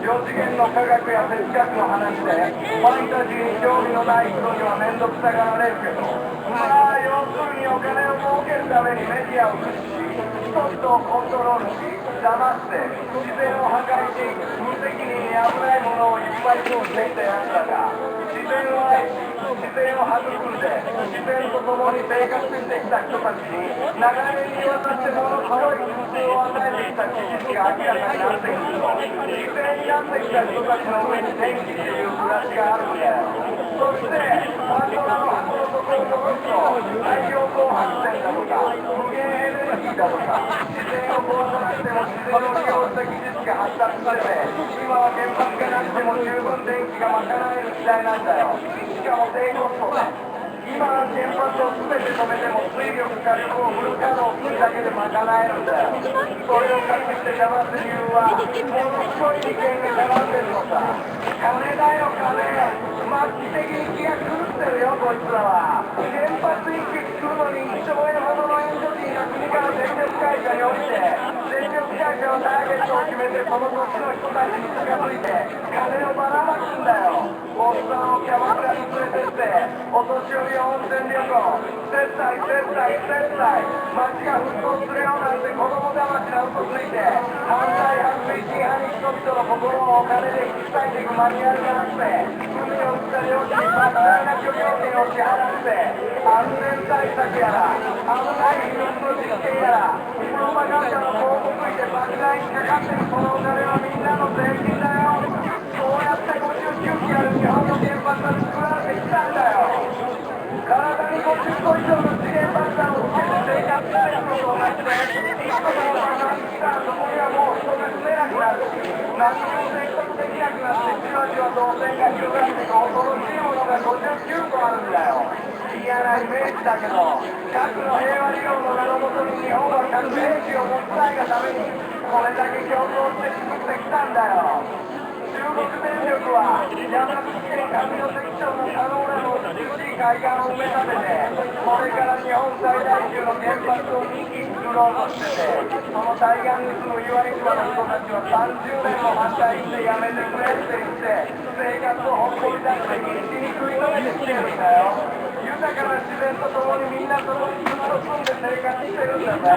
4次元の科学や哲学の話でファンタジーに興味のない人には面倒くさがられるけど、まあ要するにお金を儲けるためにメディアを駆使し、人々をコントロールし、騙して自然を破壊し、無責任に危ないものをいっぱい通していたやつだが、自然を愛し、自然を育んで、自然と共に生活してきた人たちに長年にわたってものすごい苦痛を与えてきた事実が明らかになってくると、犠牲になってきた人たちの上に天気っていう暮らしがあるんだよ。そしてパンドラの箱の底を残すと太陽光発電だとか無限エネルギーだとか、自然を壊さなくても自然を利用した技術が発達してて、今は原発がなくても十分電気が賄える時代なんだよ。しかも低コストで。今は原発を全て止めても水力火力をフル稼働するだけで賄えるんだよ。それを隠して邪魔する理由はものすごい利権が絡んでるのさ。金だよ金。末期的に気が狂ってるよこいつらは。原発一基作るのに1兆円ほどの援助金が国から電力会社に降りて、電力会社のターゲットを決めてその土地の人たちに近づいて金をばらまくんだよ。おっさんをキャバクラに連れてってお年寄り温泉旅行、接待、街が復興するよなんて子供騙しな嘘ついて、犯罪犯推進派に人々の心をお金で引き裂いていくマニュアルがあって、海を打った領地に莫大な許可金を支払って、安全対策やら、危ない秘密の実験やら、プロパガンダの広告費で莫大にかかっているそのお金はみんなの税金だよ。そうやって59基ある日本の原発は作られてきたんだよ。体に50個以上の資源爆弾をつけて生活しているのと同じで、一個でも爆発したらそこにはもう人が住めなくなるし、何も生活できなくなってじわじわ動線が広がっていく恐ろしいものが59個あるんだよ。嫌なイメージだけど、核の平和理論の名のもとに日本は核兵器を持ちたいがためにこれだけ競争して作ってきたんだよ。中国電力は山口県上関町の田野浦の美しい海岸を埋め立てて、これから日本最大級の原発を2基作ろうとしてて、その対岸に住む岩井島の人たちは30年も反対してやめてくれって言って生活をほっぽり出して必死に食い止めてきてるんだよ。豊かな自然とともにみんなそこにずっと住んで生活してるんだぜ。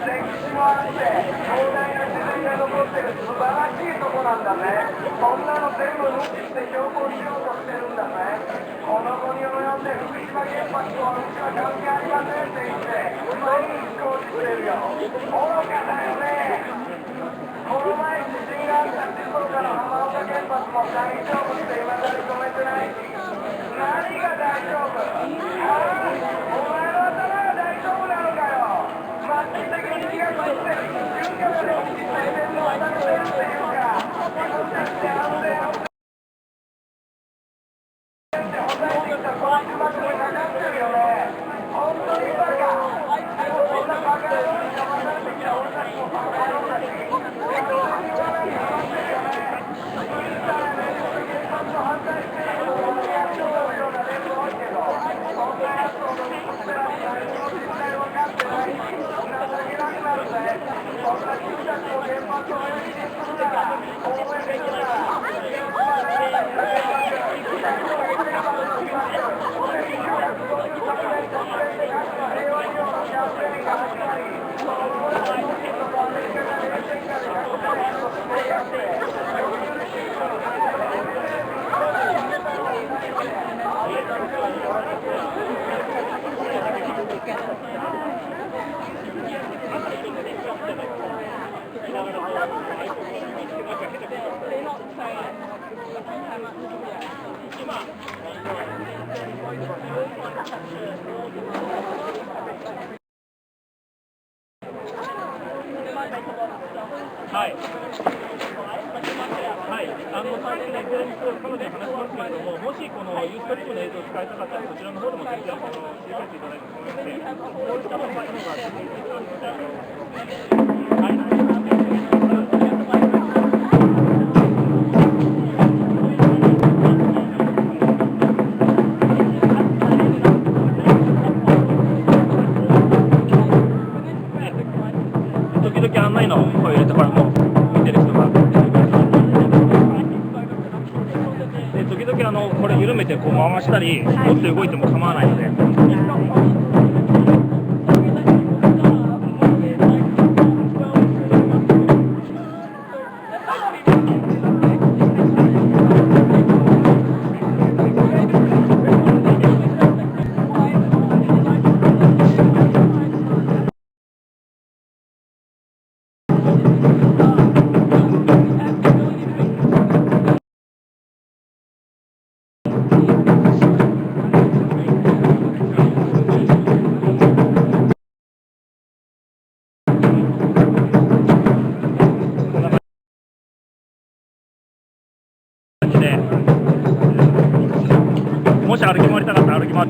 歴史もあって広大な自然が残ってる素晴らしいとこなんだね。そんなの全部無視して強行しようとしてるんだね。この国を呼んで福島原発とはうちは関係ありませんって言って毎日工事してるよ。愚かだよね。この前地震があった静岡の浜岡原発も大丈夫って未だに止めてないし、何が大丈夫？お前の頭が大丈夫なのかよ。末期的に気がついてる。瞬間でも実際全部渡ってるっていうか、自分たちで安全って答えてきたこの種幕にかかってるよね。本当にバカ。でもそんなバカ野郎に騙されてきた俺たちもバカ野郎だし、適当に言わないで話してるよね。無理したらね、原発の反対してることをやってもらうような例も多いけど、そんなやつを乗り越えられない、その実態分かってないし、情けなくなるぜ。そんな君たちの原発を延伸するなら、応援するなら、広島であった原発、北朝鮮原発の被爆、1953年国連で核の平和利用のキャンペーンが始まり、その後らのソビエトとアメリカが冷戦下で核開発をしてやって、60日以上の核を止めて、はい。はい、最初に彼女に話しますけれども、もしこのユーストリームの映像を使いたかったら、こちらの方でもぜひ切り替えていただいてと思いまして、こういったものが出てきますので、はい。時々案内の声を入れて、これもう見てる人が。てこう回したり、持って動いても構わないので。もし歩き回りたかったら歩き回って。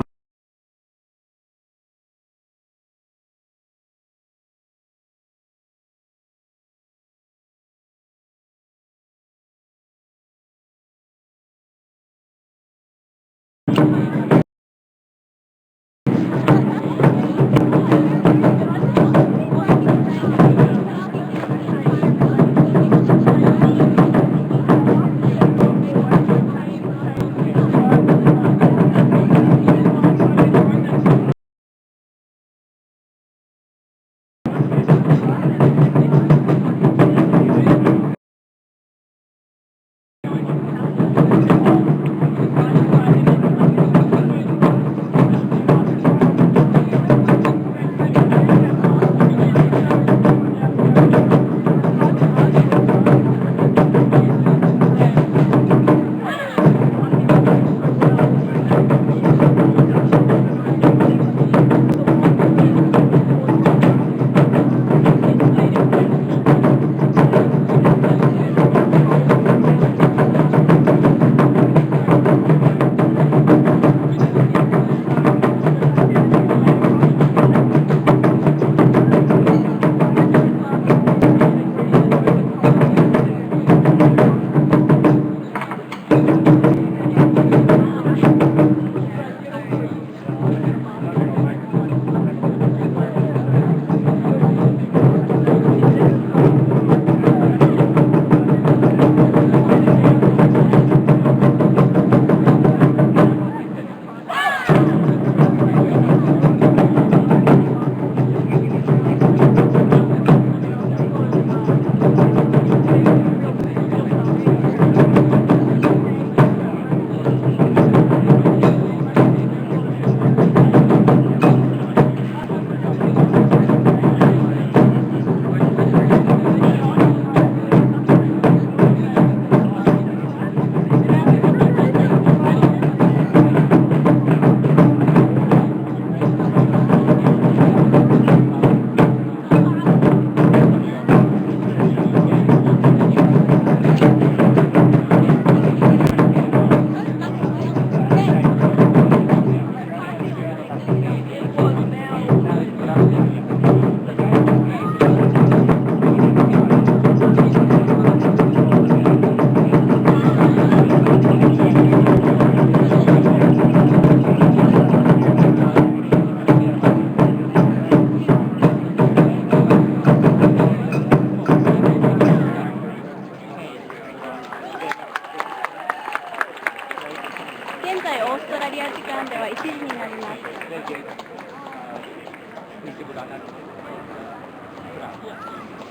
現在オーストラリア時間では1時になります。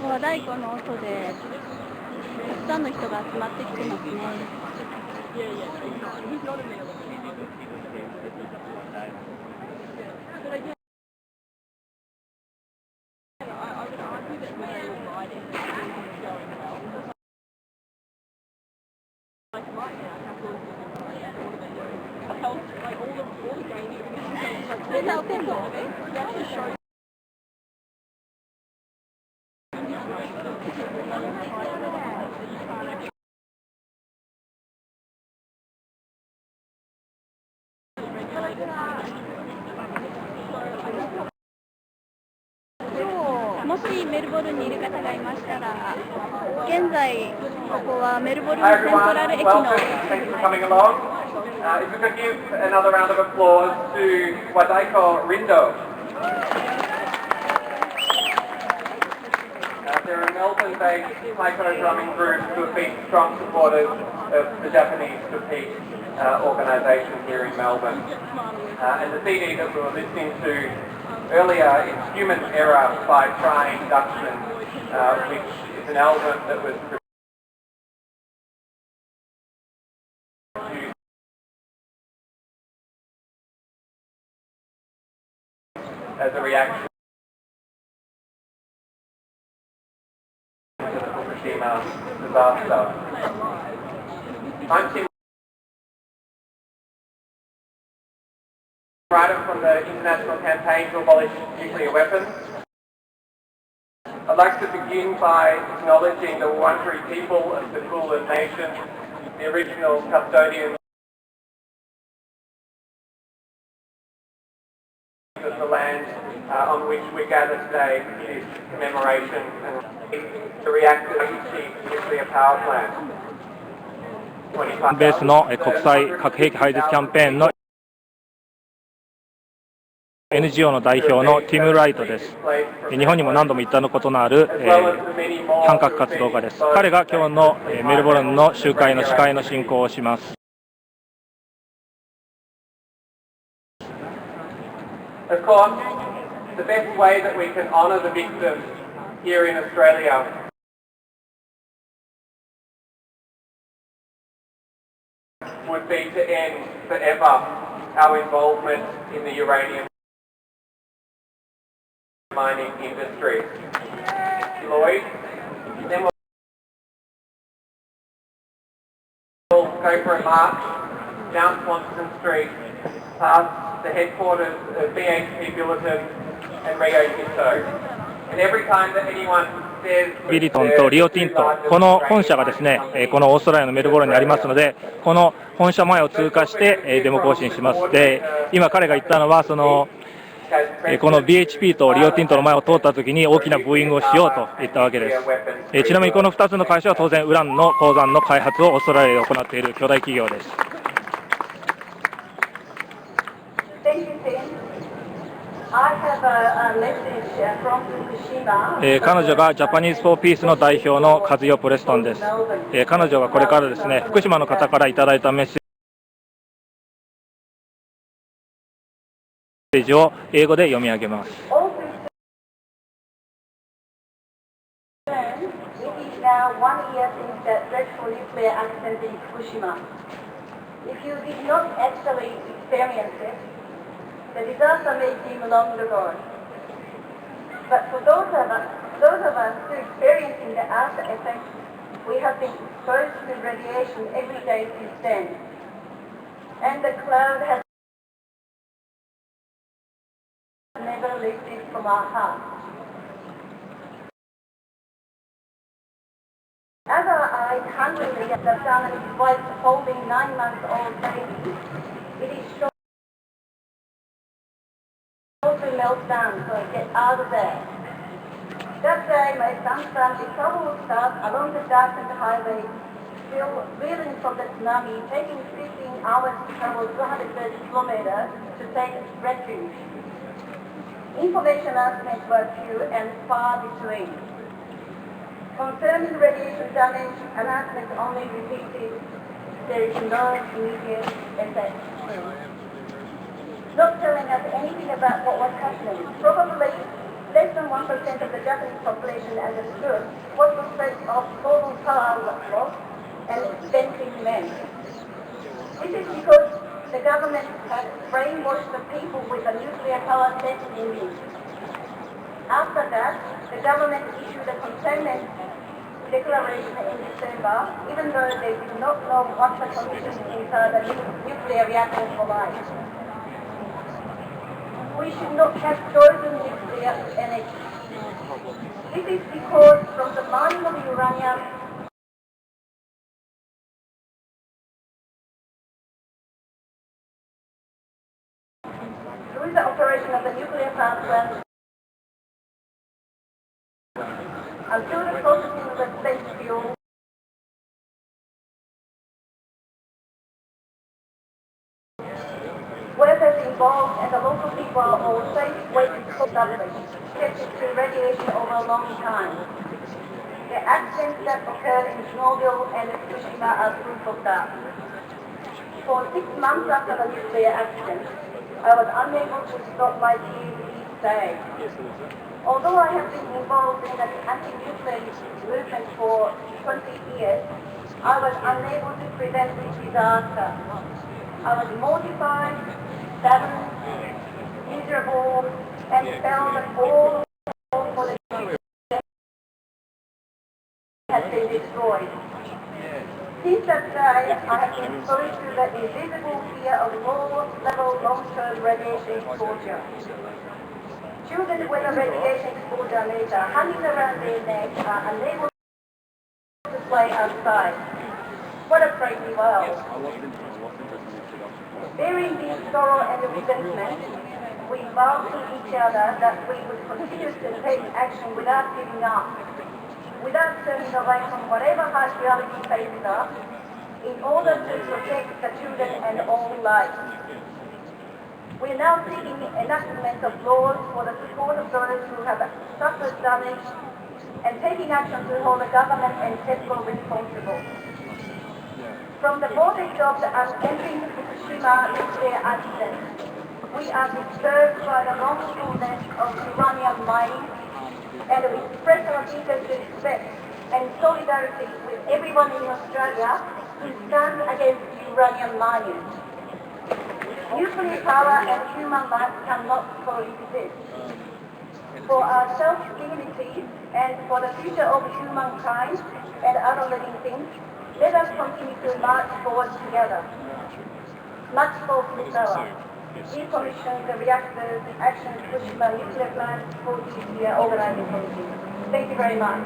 和太鼓の音でたくさんの人が集まってきてますね。もしメルボルンにいる方がいましたら、現在ここはメルボルンセントラル駅の If we could give another round of applause to Wadaiko Rindo. They're a Melbourne-based taiko drumming group who have been strong supporters of the Japanese for peace. organisation here in Melbourne. And the CD that we were listening to earlier is Human Error by Try Induction, which is an album that was produced as a reaction to the Fukushima disaster. I'm Tim, writer from the International Campaign to Abolish Nuclear Weapons. I'd like to begin by acknowledging the Wurundjeri people of the Kulin Nation, the original custodians of the land on which we gather today for this commemoration and the reactor nuclear power plant. 米スの国際核兵器廃絶キャンペーンの NGO の代表のティム・ライトです。日本にも何度も行ったことのある、反核活動家です。彼が今日のメルボルンの集会の司会の進行をします。Of course, the best way that we can honour the victims here in Australia would be to end forever our involvement in the uranium mining industry. Lloyd, then we'll go for a march down Swanston Street past the headquarters of BHP Billiton and Rio Tinto. And every time that anyoneビリトンとリオティント、この本社がですね、このオーストラリアのメルボルンにありますので、この本社前を通過してデモ行進します。で、今彼が言ったのはこの BHP とリオティントの前を通ったときに大きなブーイングをしようと言ったわけです。ちなみにこの2つの会社は当然ウランの鉱山の開発をオーストラリアで行っている巨大企業です。彼女がジャパニーズ・フォー・ピースの代表のカズヨ・プレストンです。彼女がこれからですね、福島の方からいただいたメッセージを英語で読み上げます。The disaster may seem long ago, but for those of us who are experiencing the after effects, we have been exposed to radiation every day since then, and the cloud has never lifted from our hearts. As our eyes hungrily at the Japanese wife holding 9-month-old baby, it is sure to melt down, so get out of there. That day, my son found the trouble start along the darkened highway, still reeling from the tsunami, taking 15 hours to travel 230 kilometers to take refuge. Information announcements were few and far between. Concerning radiation damage, announcements only repeated there is no immediate effect. Not telling us anything about what was happening. Probably less than 1% of the Japanese population understood what the state of total power loss and expensive meant. This is because the government had brainwashed the people with a nuclear power testing in. After that, the government issued a containment declaration in December, even though they did not know what the conditions inside the nuclear reactors were like. We should not have chosen nuclear energy. This is because from the mining of uranium through the operation of the nuclear power plant until the processing of the spent fuel workers involved and the local people are all safe waiting for government, subjected to radiation over a long time. The accidents that occurred in Chernobyl and Fukushima are proof of that. For 6 months after the nuclear accident, I was unable to stop my tears each day. Although I have been involved in the anti-nuclear movement for 20 years, I was unable to prevent this disaster. I was mortified, saddened, miserable, and felt that all for the nuclear has been destroyed. Since that day, I have been exposed to the invisible fear of low-level long-term radiation exposure. Children with a radiation exposure later hanging around their necks are unable to play outside. What a crazy world. Bearing this sorrow and resentment, we vowed to each other that we would continue to take action without giving up, without turning away from whatever harsh reality faces us, in order to protect the children and all life. We are now seeking enactment of laws for the support of those who have suffered damage and taking action to hold the government and TEPCO responsible. From the vortex of the unending Fukushima nuclear accident, we are disturbed by the wrongfulness of uranium mining, and we express our deepest respect and solidarity with everyone in Australia who stands against uranium mining. Nuclear power and human life cannot coexist. For our self-dignity and for the future of humankind and other living things, let us continue to march forward together. March for Fukushima. Decommission the reactors, action Fukushima nuclear plant, 40-year organizing committee. Thank you very much.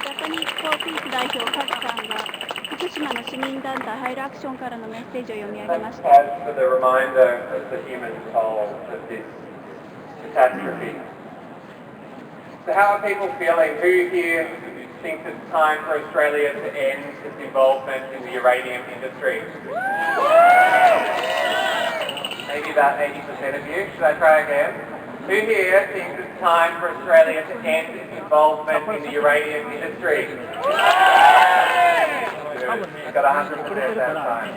ジャパニーズ・フォー・ピース代表、カズさんが福島の市民団体ハイルアクションからのメッセージを読み上げました。As for the reminder of the human toll of this catastrophe. So how are people feeling? Who here thinks it's time for Australia to end its involvement in the uranium industry? Maybe about 80% of you. Should I try again? Who here thinks it's time for Australia to end its involvement in the uranium industry? Good. Got 100% that time.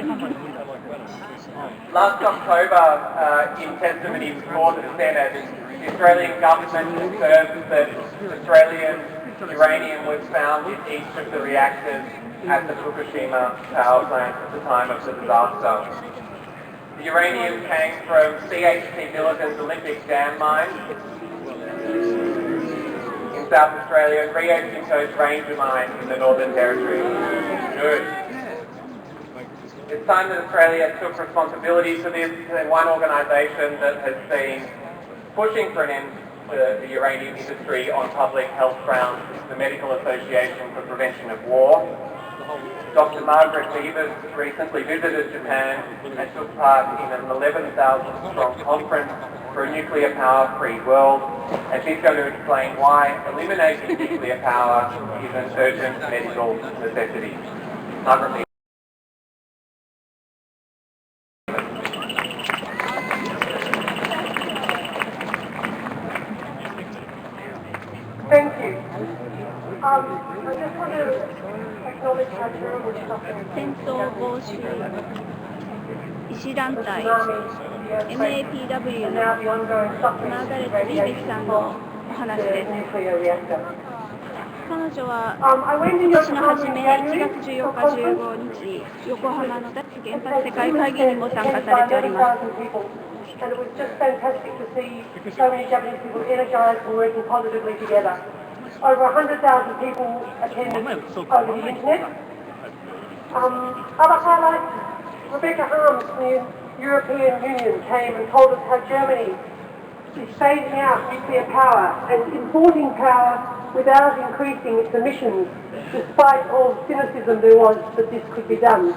Last October, in testimony before the Senate, the Australian government confirmed that Australian uranium was found in each of the reactors at the Fukushima power plant at the time of the disaster. The uranium came from CHP Millikan's Olympic Dam mine in South Australia and Rio Tinto's Ranger mine in the Northern Territory. Good. It's time that Australia took responsibility for this. There's one organisation that has been pushing for an end to the uranium industry on public health grounds, the Medical Association for Prevention of War. Dr. Margaret Beavers recently visited Japan and took part in an 11,000-strong conference for a nuclear power-free world, and she's going to explain why eliminating nuclear power is an urgent medical necessity. Margaret Beavers. Thank you. I just want to acknowledge how terrible this happened. 戦争防止医師団体 MAPW のマーガレット・ビーベキさんのお話です。彼女は今年の初め1月14日15日横浜の脱原発世界会議にも参加されております。And it was just fantastic to see so many Japanese people energized and working positively together. Over 100,000 people attended over the internet. Other highlights, Rebecca Harms from the European Union came and told us how Germany is phasing out nuclear power and importing power without increasing its emissions, despite all cynicism there was that this could be done.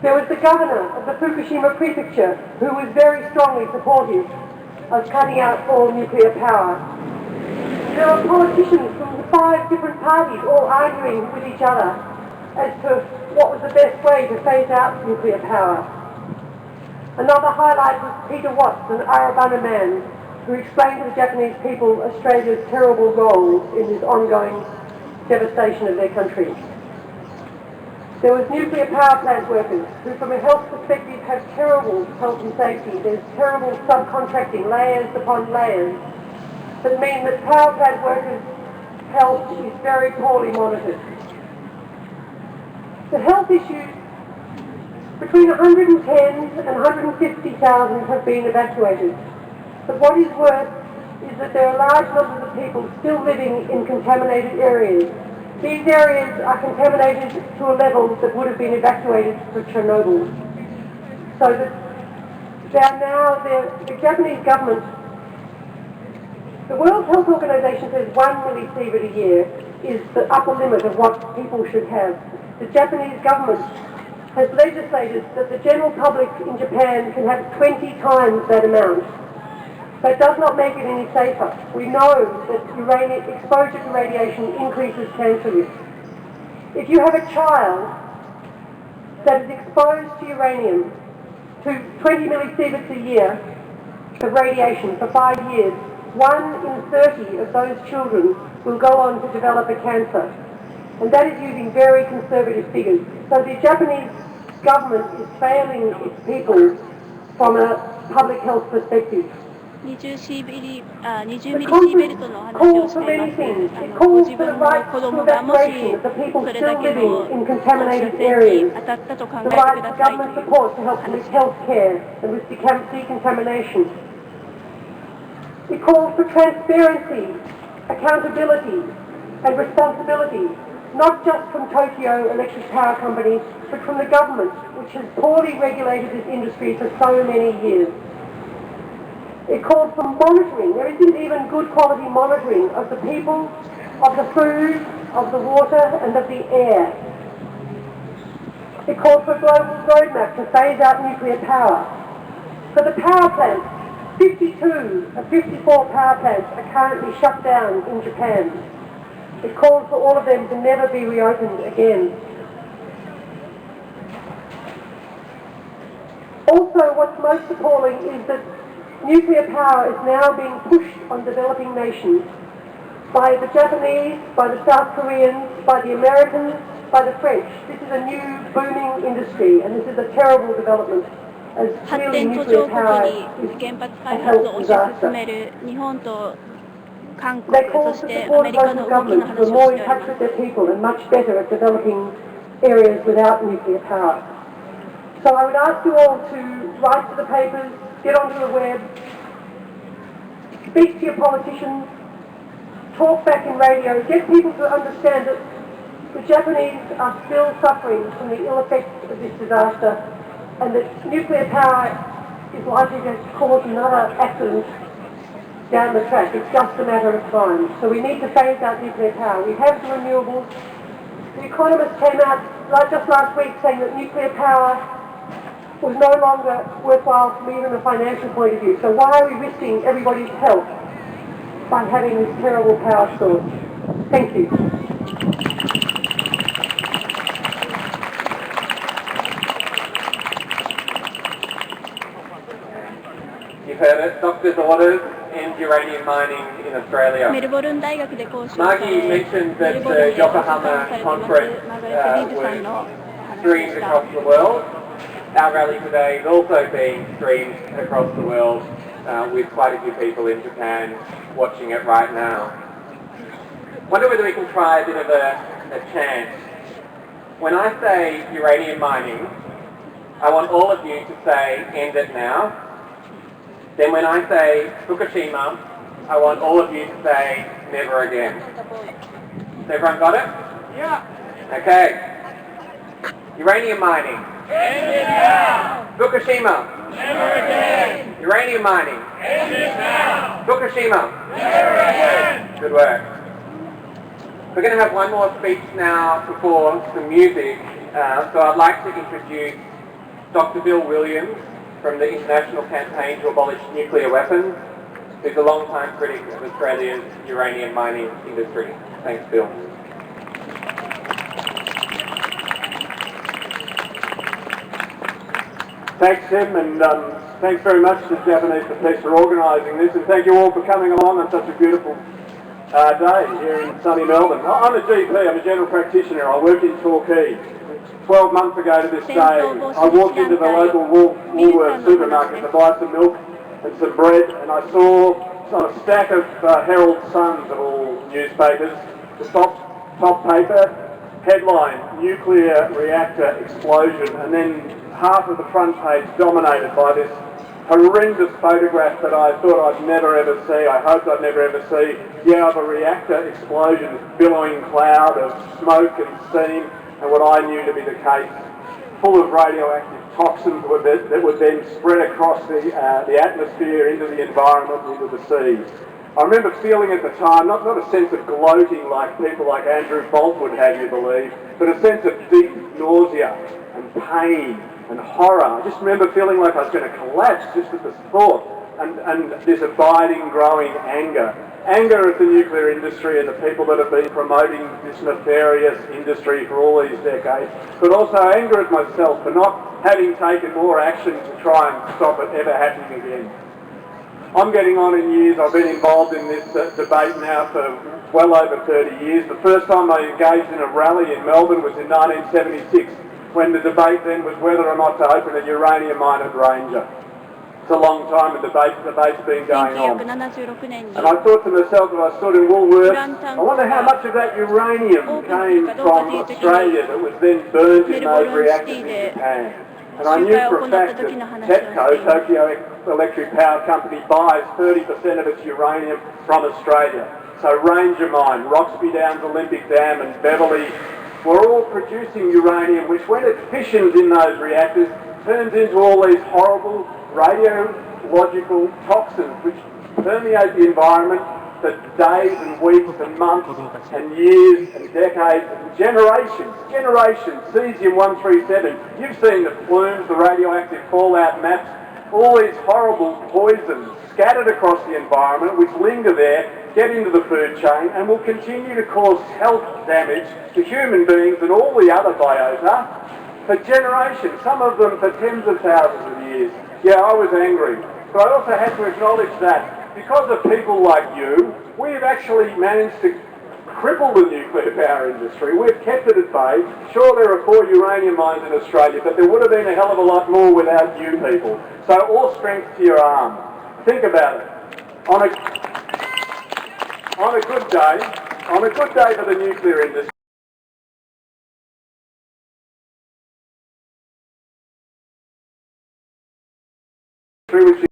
There was the governor of the Fukushima prefecture who was very strongly supportive of cutting out all nuclear power. There were politicians from 5 different parties all arguing with each other as to what was the best way to phase out nuclear power. Another highlight was Peter Watts, an Arabana man, who explained to the Japanese people Australia's terrible role in this ongoing devastation of their country. There was nuclear power plant workers who, from a health perspective, have terrible health and safety. There's terrible subcontracting, layers upon layers, that mean that power plant workers' health is very poorly monitored. The health issues, between 110 and 150,000 have been evacuated. But what is worse is that there are large numbers of people still living in contaminated areas. These areas are contaminated to a level that would have been evacuated for Chernobyl. So that they are now, the Japanese government, the World Health Organization says 1 millisievert a year is the upper limit of what people should have. The Japanese government has legislated that the general public in Japan can have 20 times that amount. That does not make it any safer. We know that exposure to radiation increases cancer risk. If you have a child that is exposed to uranium, to 20 millisieverts a year of radiation for 5 years, 1 in 30 of those children will go on to develop a cancer. And that is using very conservative figures. So the Japanese government is failing its people from a public health perspective. 20ミリシーベルトのお話をしています。ご自分の子供がもしそれだけの放射線に当たったと考えてくださいという話。It calls for transparency, accountability and responsibility, not just from Tokyo Electric Power Company, but from the government, which has poorly regulated this industry for so many years. It calls for monitoring. There isn't even good quality monitoring of the people, of the food, of the water and of the air. It calls for a global roadmap to phase out nuclear power. For the power plants, 52 of 54 power plants are currently shut down in Japan. It calls for all of them to never be reopened again. Also, what's most appalling is that nuclear power is now being pushed on developing nations by the Japanese, by the South Koreans, by the Americans, by the French. This is a new booming industry and this is a terrible development. 発展途上国に原発開発を推し進める日本と韓国、そしてアメリカの動きの話をしております。So I would ask you all to write to the papers, get onto the web, speak to your politicians, talk back in radio, get people to understand that the Japanese are still suffering from the ill effects of this disaster and that nuclear power is likely to cause another accident down the track. It's just a matter of time. So we need to phase out nuclear power. We have the renewables. The Economist came out just last week saying that nuclear power was no longer worthwhile from even a financial point of view. So why are we risking everybody's health by having this terrible power source? Thank you. You've heard it, doctor's orders end uranium mining in Australia. メルボルン大学で講習され、 Margie mentioned メ that ルボルン the で講習さ Yokohama れています conference マーガレット・リーズさんのお was 話で streamed した。 across the world. Our rally today is also being streamed across the world with quite a few people in Japan watching it right now. Wonder whether we can try a bit of a chant. When I say uranium mining, I want all of you to say end it now. Then when I say Fukushima, I want all of you to say never again. Has everyone got it? Yeah. Okay. Uranium mining. End it now! Fukushima. Never again! Uranium mining. End it now! Fukushima. Never again! Good work. We're going to have one more speech now before some music. So I'd like to introduce Dr. Bill Williams from the International Campaign to Abolish Nuclear Weapons, who's a long-time critic of Australia's uranium mining industry. Thanks, Bill. Thanks, Tim, and thanks very much to the Japanese Police for organising this, and thank you all for coming along on such a beautiful day here in sunny Melbourne. I'm a GP, I'm a general practitioner, I work in Torquay. 12 months ago to this day, I walked into the local Woolworths supermarket to buy some milk and some bread, and I saw on a stack of Herald Suns of all newspapers, the top paper, headline, nuclear reactor explosion, and then half of the front page dominated by this horrendous photograph that I thought I'd never ever see, I hoped I'd never ever see, of a reactor explosion, this billowing cloud of smoke and steam, and what I knew to be the case, full of radioactive toxins that would then spread across the atmosphere, into the environment, into the seas. I remember feeling at the time, not a sense of gloating like people like Andrew Bolt would have you believe, but a sense of deep nausea and pain and horror. I just remember feeling like I was going to collapse just at the thought, and this abiding, growing anger. Anger at the nuclear industry and the people that have been promoting this nefarious industry for all these decades, but also anger at myself for not having taken more action to try and stop it ever happening again. I'm getting on in years. I've been involved in this debate now for well over 30 years. The first time I engaged in a rally in Melbourne was in 1976, when the debate then was whether or not to open a uranium mine at Ranger. It's a long time, and debate's been going on. And I thought to myself, as I stood in Woolworths, I wonder how much of that uranium came from Australia that was then burnt in those reactors in Japan. And I knew for a fact that TEPCO, Tokyo Electric Power Company, buys 30% of its uranium from Australia. So Ranger Mine, Roxby Downs Olympic Dam and Beverley were all producing uranium, which when it fissions in those reactors, turns into all these horrible radiological toxins which permeate the environment for days and weeks and months and years and decades and generations. Cesium-137, you've seen the plumes, the radioactive fallout maps, all these horrible poisons scattered across the environment which linger there, get into the food chain and will continue to cause health damage to human beings and all the other biota for generations, some of them for tens of thousands of years. Yeah, I was angry, but I also had to acknowledge that because of people like you, we've actually managed to cripple the nuclear power industry. We've kept it at bay. Sure, there are 4 uranium mines in Australia, but there would have been a hell of a lot more without you people. So all strength to your arm. Think about it. On a good day for the nuclear industry, which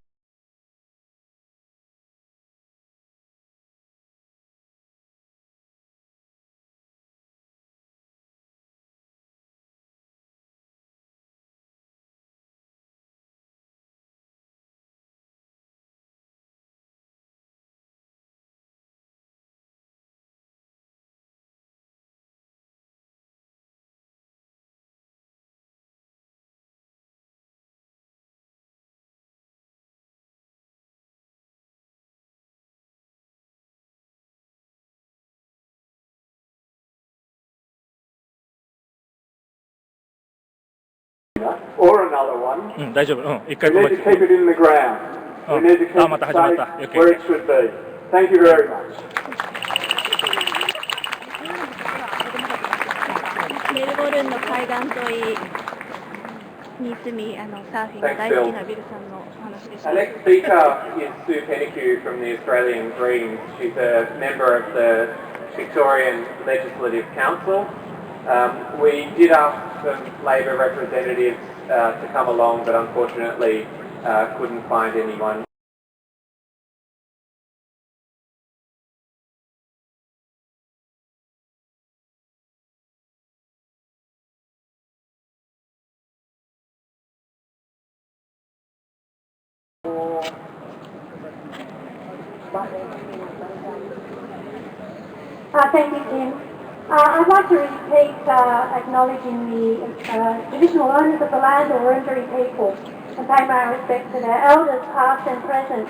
or another one, 大丈夫。一回 we need to keep it in the ground. We need to keep it safe where it should be. Thank you very much. メルボルンの海岸沿いに住み、サーフィンが大好きなビルさんのお話でした。Our next speaker is Sue Pennicue from the Australian Greens. She's a member of the Victorian Legislative Council. We did ask some Labor representatives to come along, but unfortunately couldn't find anyone. Thank you, Tim. I'd like to repeat acknowledging the traditional owners of the land, or Wurundjeri people, and pay my respects to their elders, past and present,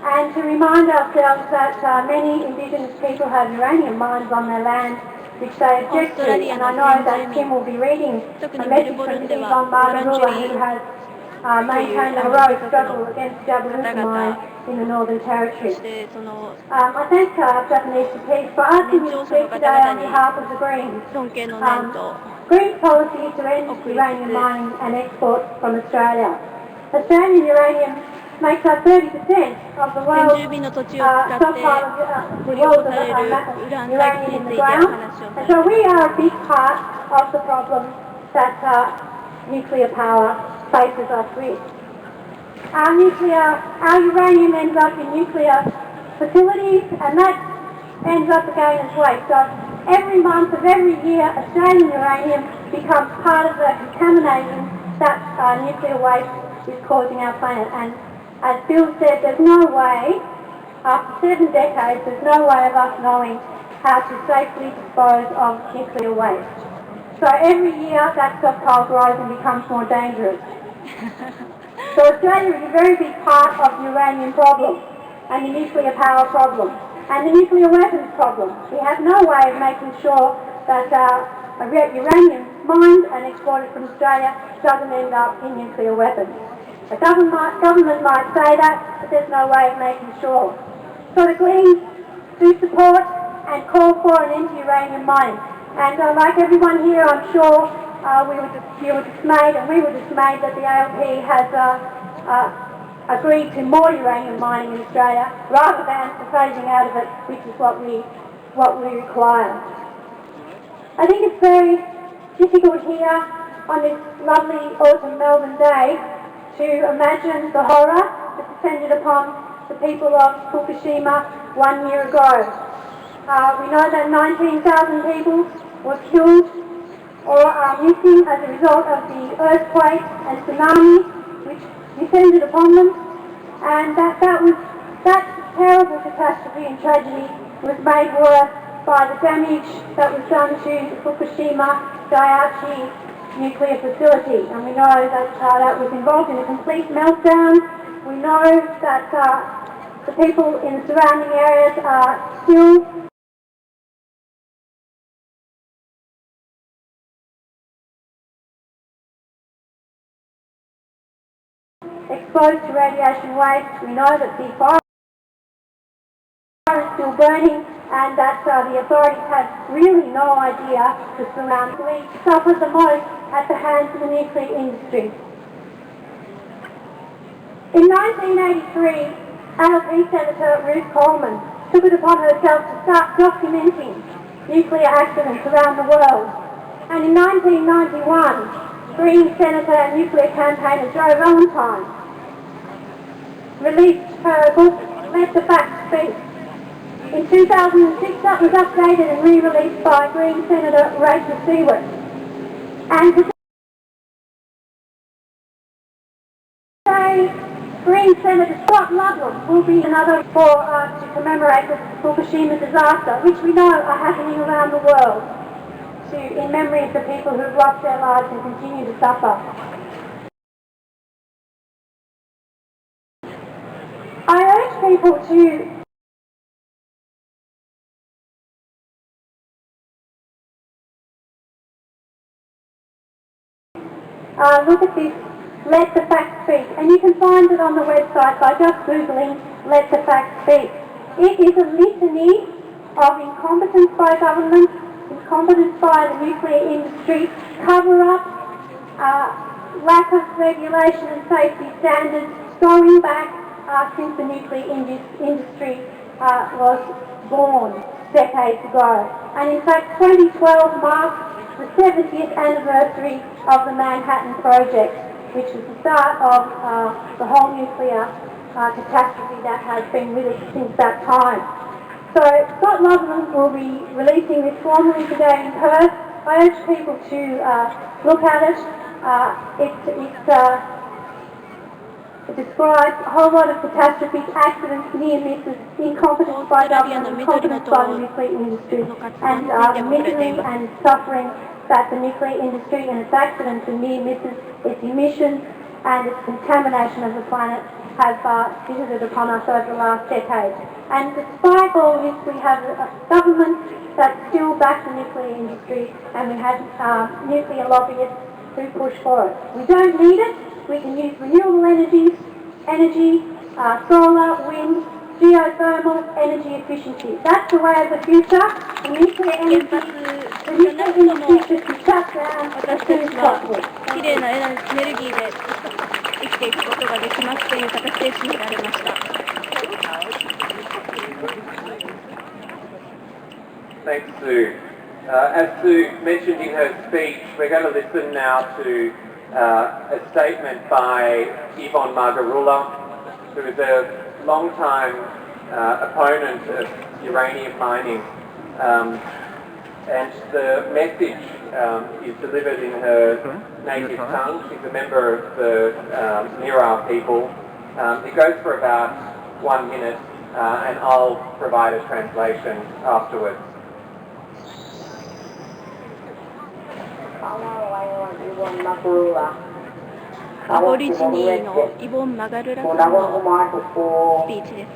and to remind ourselves that many Indigenous people have uranium mines on their land which they object to, and I know that Tim will be reading a message from Yvonne Margarula, who has maintained a heroic struggle against Jabiluka mine in the Northern Territory. I thank Japanese Peace for asking me to speak today on behalf of the Greens. Green policy is to end uranium mining and export from Australia. Australian uranium makes up 30% of the world's 先住民の土地を使って stockpile of 掘り起こされるウラン採 uranium 掘 in に the ついてお ground. 話を And さ so れ we are a big part of the problem that nuclear power faces us with. Our uranium ends up in nuclear facilities, and that ends up again as waste. So every month of every year, Australian uranium becomes part of the contamination that nuclear waste is causing our planet. And as Bill said, there's no way, after 7 decades, there's no way of us knowing how to safely dispose of nuclear waste. So every year that stockpile grows and becomes more dangerous. So Australia is a very big part of the uranium problem and the nuclear power problem and the nuclear weapons problem. We have no way of making sure that uranium mined and exported from Australia doesn't end up in nuclear weapons. The government might say that, but there's no way of making sure. So the Greens do support and call for an end to uranium mining. And like everyone here, I'm sure you were dismayed, and we were dismayed that the ALP has agreed to more uranium mining in Australia rather than the phasing out of it, which is what we require. I think it's very difficult here on this lovely autumn Melbourne day to imagine the horror that descended upon the people of Fukushima 1 year ago. We know that 19,000 people were killed or are missing as a result of the earthquake and tsunami which descended upon them, and that terrible catastrophe and tragedy was made worse by the damage that was done to the Fukushima Daiichi nuclear facility. And we know that that was involved in a complete meltdown. We know that the people in the surrounding areas are still exposed to radiation waste. We know that the fire is still burning and that the authorities have really no idea the surroundings suffered the most at the hands of the nuclear industry. In 1983, ALP Senator Ruth Coleman took it upon herself to start documenting nuclear accidents around the world. And in 1991, Green Senator and nuclear campaigner Jo Valentine released her book, Let the Facts Speak. In 2006, that was updated and re-released by Green Senator Rachel Seward. And today, Green Senator Scott Ludlam will be another to commemorate the Fukushima disaster, which we know are happening around the world, in memory of the people who have lost their lives and continue to suffer. I urge people to look at this Let the Facts Speak, and you can find it on the website by just googling Let the Facts Speak. It is a litany of incompetence by government, incompetence by the nuclear industry, cover-up, lack of regulation and safety standards going back since the nuclear industry was born decades ago. And in fact, 2012 marks the 70th anniversary of the Manhattan Project, which was the start of the whole nuclear catastrophe that has been with us since that time. So Scott Ludlam will be releasing this formally today in Perth. I urge people to look at it. It describes a whole lot of catastrophes, accidents, near misses, incompetence by government, incompetence by the nuclear industry, and misery and suffering that the nuclear industry and its accidents and near misses, its emissions and its contamination of the planet have visited upon us over the last decade. And despite all this, we have a government that still backs the nuclear industry, and we have nuclear lobbyists who push for it. We don't need it. We can use renewable energy, solar, wind, geothermal, energy efficiency. That's the way of the future. The nuclear industry should be shut down 私たちはきれいなエネルギーで生きていくことができますという形で締められました。Thanks, Sue. As Sue mentioned in her speech, we're going to listen now to a statement by Yvonne Margarula, who is a long-time opponent of uranium mining. And the message is delivered in her native tongue. She's a member of the Mirarr people. It goes for about 1 minute, and I'll provide a translation afterwards. アボリジニーのイボン・マガルラさんのスピーチです。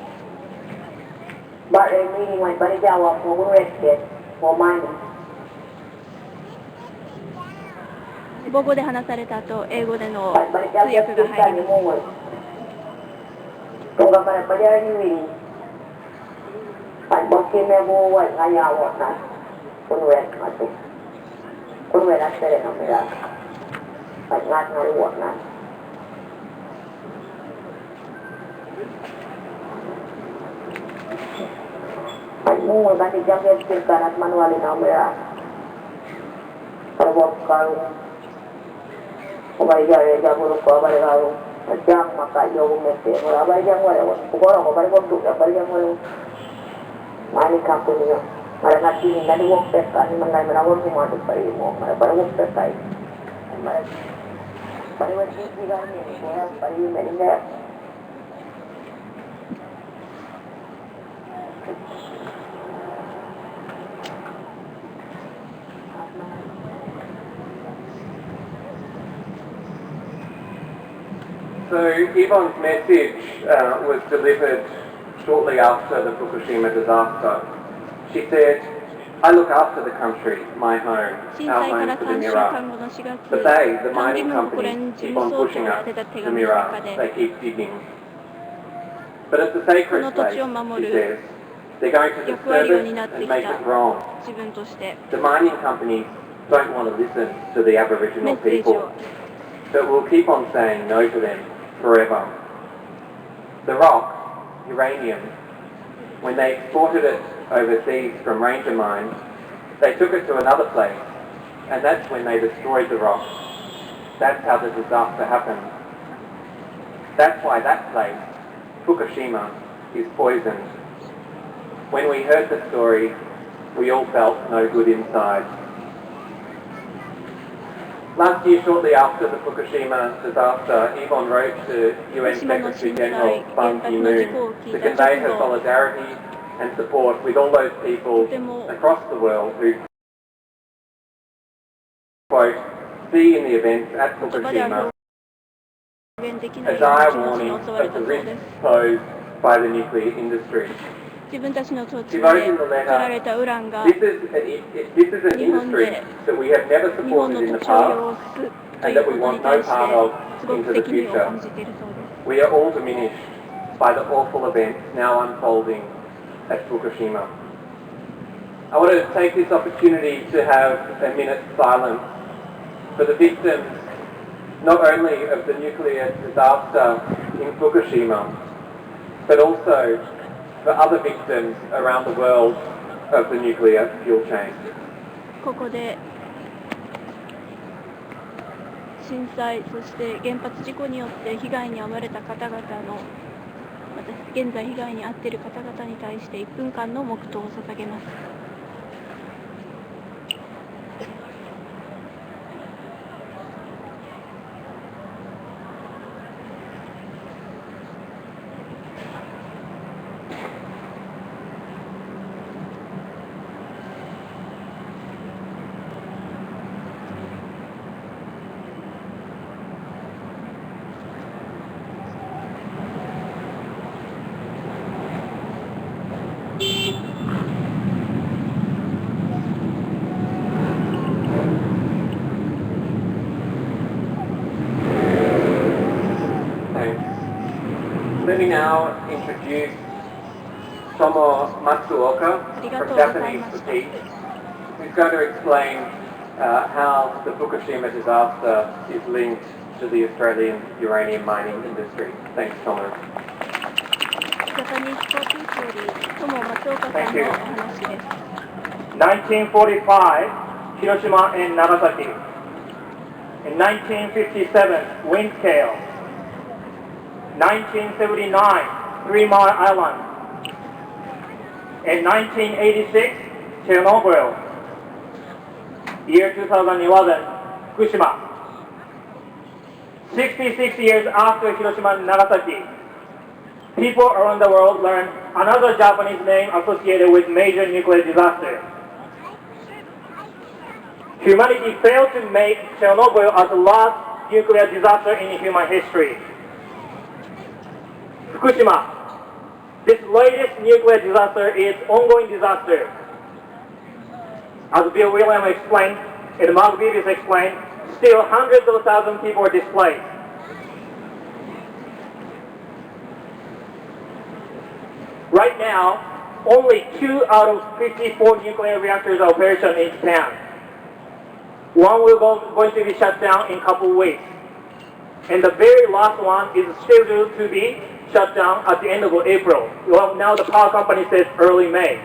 母語で話された後、英語での通訳が入ります。Mungkin tadi jam karat manualin kamera. Kalau kalau Obai jaya jaburu ko obai kalau jam maka yo mete. Kalau obai jam wala ko obai ko tu obai jam wala. Mari kapunya. Mari nanti nadi wok pesta ni mangai merawat rumah tu pari mo. Mari wok pesta. Mari wajib juga ni. Pari meninda. So Yvonne's message was delivered shortly after the Fukushima disaster. She said, I look after the country, my home, our home for the Mirarr. But they, the mining companies, keep on pushing us, the Mirarr. They keep digging. But it's a sacred place, she says. They're going to disturb it and make it wrong. The mining companies don't want to listen to the Aboriginal people. But we'll keep on saying no to them forever. The rock, uranium, when they exported it overseas from Ranger mines, they took it to another place, and that's when they destroyed the rock. That's how the disaster happened. That's why that place, Fukushima, is poisoned. When we heard the story, we all felt no good inside. Last year, shortly after the Fukushima disaster, Yvonne wrote to UN Secretary General Ban Ki-moon to convey her solidarity and support with all those people across the world who, quote, see in the events at Fukushima a dire warning of the risks posed by the nuclear industry. 自分たちの土地で She wrote in the 取られ letter, たウランが this is an industry that we have never 日本 supported の in 土 the 地を汚 past すと and い that うこ we と want に no 対して part of すご into く the 責任を future. 感じているそうです。 We are all diminished by the awful events now unfolding at Fukushima. I want to take this opportunity to have a minute's silence for the victims not only of the nuclear disaster in Fukushima, but also for other victims around the world of the nuclear fuel chain. ここで震災、そして原発事故によって被害に遭われた方々の、また現在被害に遭っている方々に対して1分間の黙祷を捧げます。Let me now introduce Tomo Matsuoka from Japanese for Peace, who's going to explain how the Fukushima disaster is linked to the Australian uranium mining industry. Thanks, Thomas. ジャパニーズ航空機より友松岡さんのお話です。1945, Hiroshima and Nagasaki. In 1957, wind scale. 1979, 3 Mile Island. In 1986, Chernobyl. Year 2011, Fukushima. 66 years after Hiroshima and Nagasaki, people around the world learn another Japanese name associated with major nuclear disaster. Humanity failed to make Chernobyl as the last nuclear disaster in human history. Fukushima, this latest nuclear disaster is ongoing disaster. As Bill Williams explained, and Mark Beavis explained, still hundreds of thousands of people are displaced. Right now, only 2 out of 54 nuclear reactors are operational in Japan. One will going to be shut down in a couple of weeks. And the very last one is scheduled to be shut down at the end of April. Well, now the power company says early May.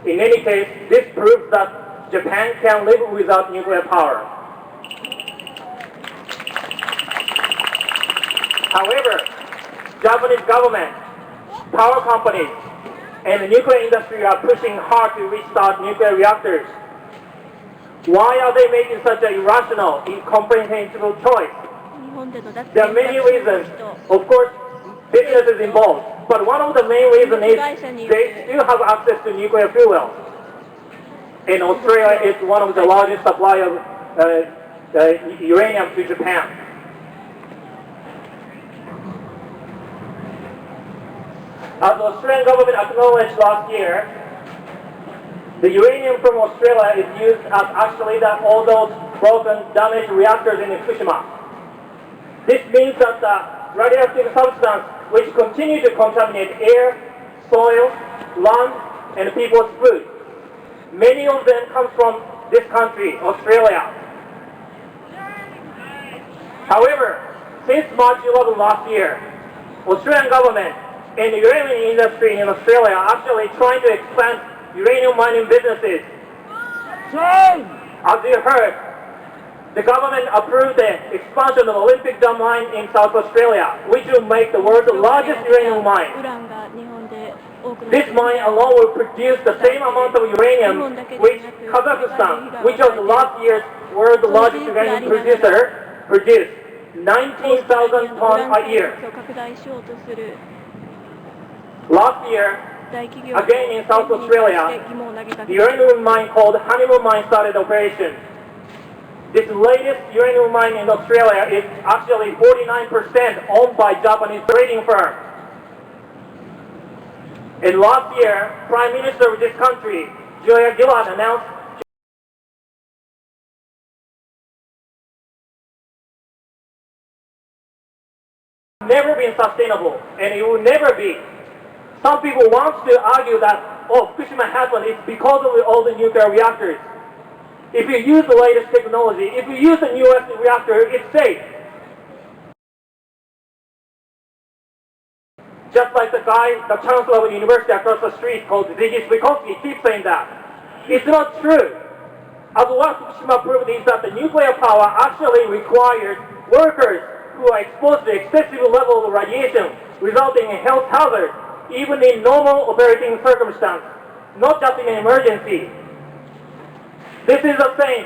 In any case, this proves that Japan can live without nuclear power. However, Japanese government, power companies, and the nuclear industry are pushing hard to restart nuclear reactors. Why are they making such an irrational, incomprehensible choice? There are many reasons. Of course, business is involved. But one of the main reasons is they still have access to nuclear fuel. And Australia is one of the largest suppliers of uranium to Japan. As the Australian government acknowledged last year, the uranium from Australia is used as actually all those broken, damaged reactors in Fukushima. This means that the radioactive substance which continue to contaminate air, soil, land, and people's food. Many of them come from this country, Australia. However, since March 11 last year, Australian government and the uranium industry in Australia are actually trying to expand uranium mining businesses. As you heard, the government approved the expansion of Olympic Dam mine in South Australia, which will make the world's largest uranium mine. This mine alone will produce the same amount of uranium which Kazakhstan, which was last year's world's largest uranium producer, produced 19,000 tons a year. Last year, again in South Australia, the uranium mine called Honeymoon Mine started operation. This latest uranium mine in Australia is actually 49% owned by Japanese trading firm. And last year, Prime Minister of this country, Julia Gillard, announced never been sustainable, and it will never be. Some people want to argue that, oh, Fukushima happened, it's because of all the nuclear reactors. If you use the latest technology, if you use the newest reactor, it's safe. Just like the chancellor of the university across the street called Ziggy Switkowski keeps saying that. It's not true. As what Fukushima proved is that the nuclear power actually requires workers who are exposed to excessive level of radiation, resulting in health hazards, even in normal operating circumstances, not just in an emergency. This is the same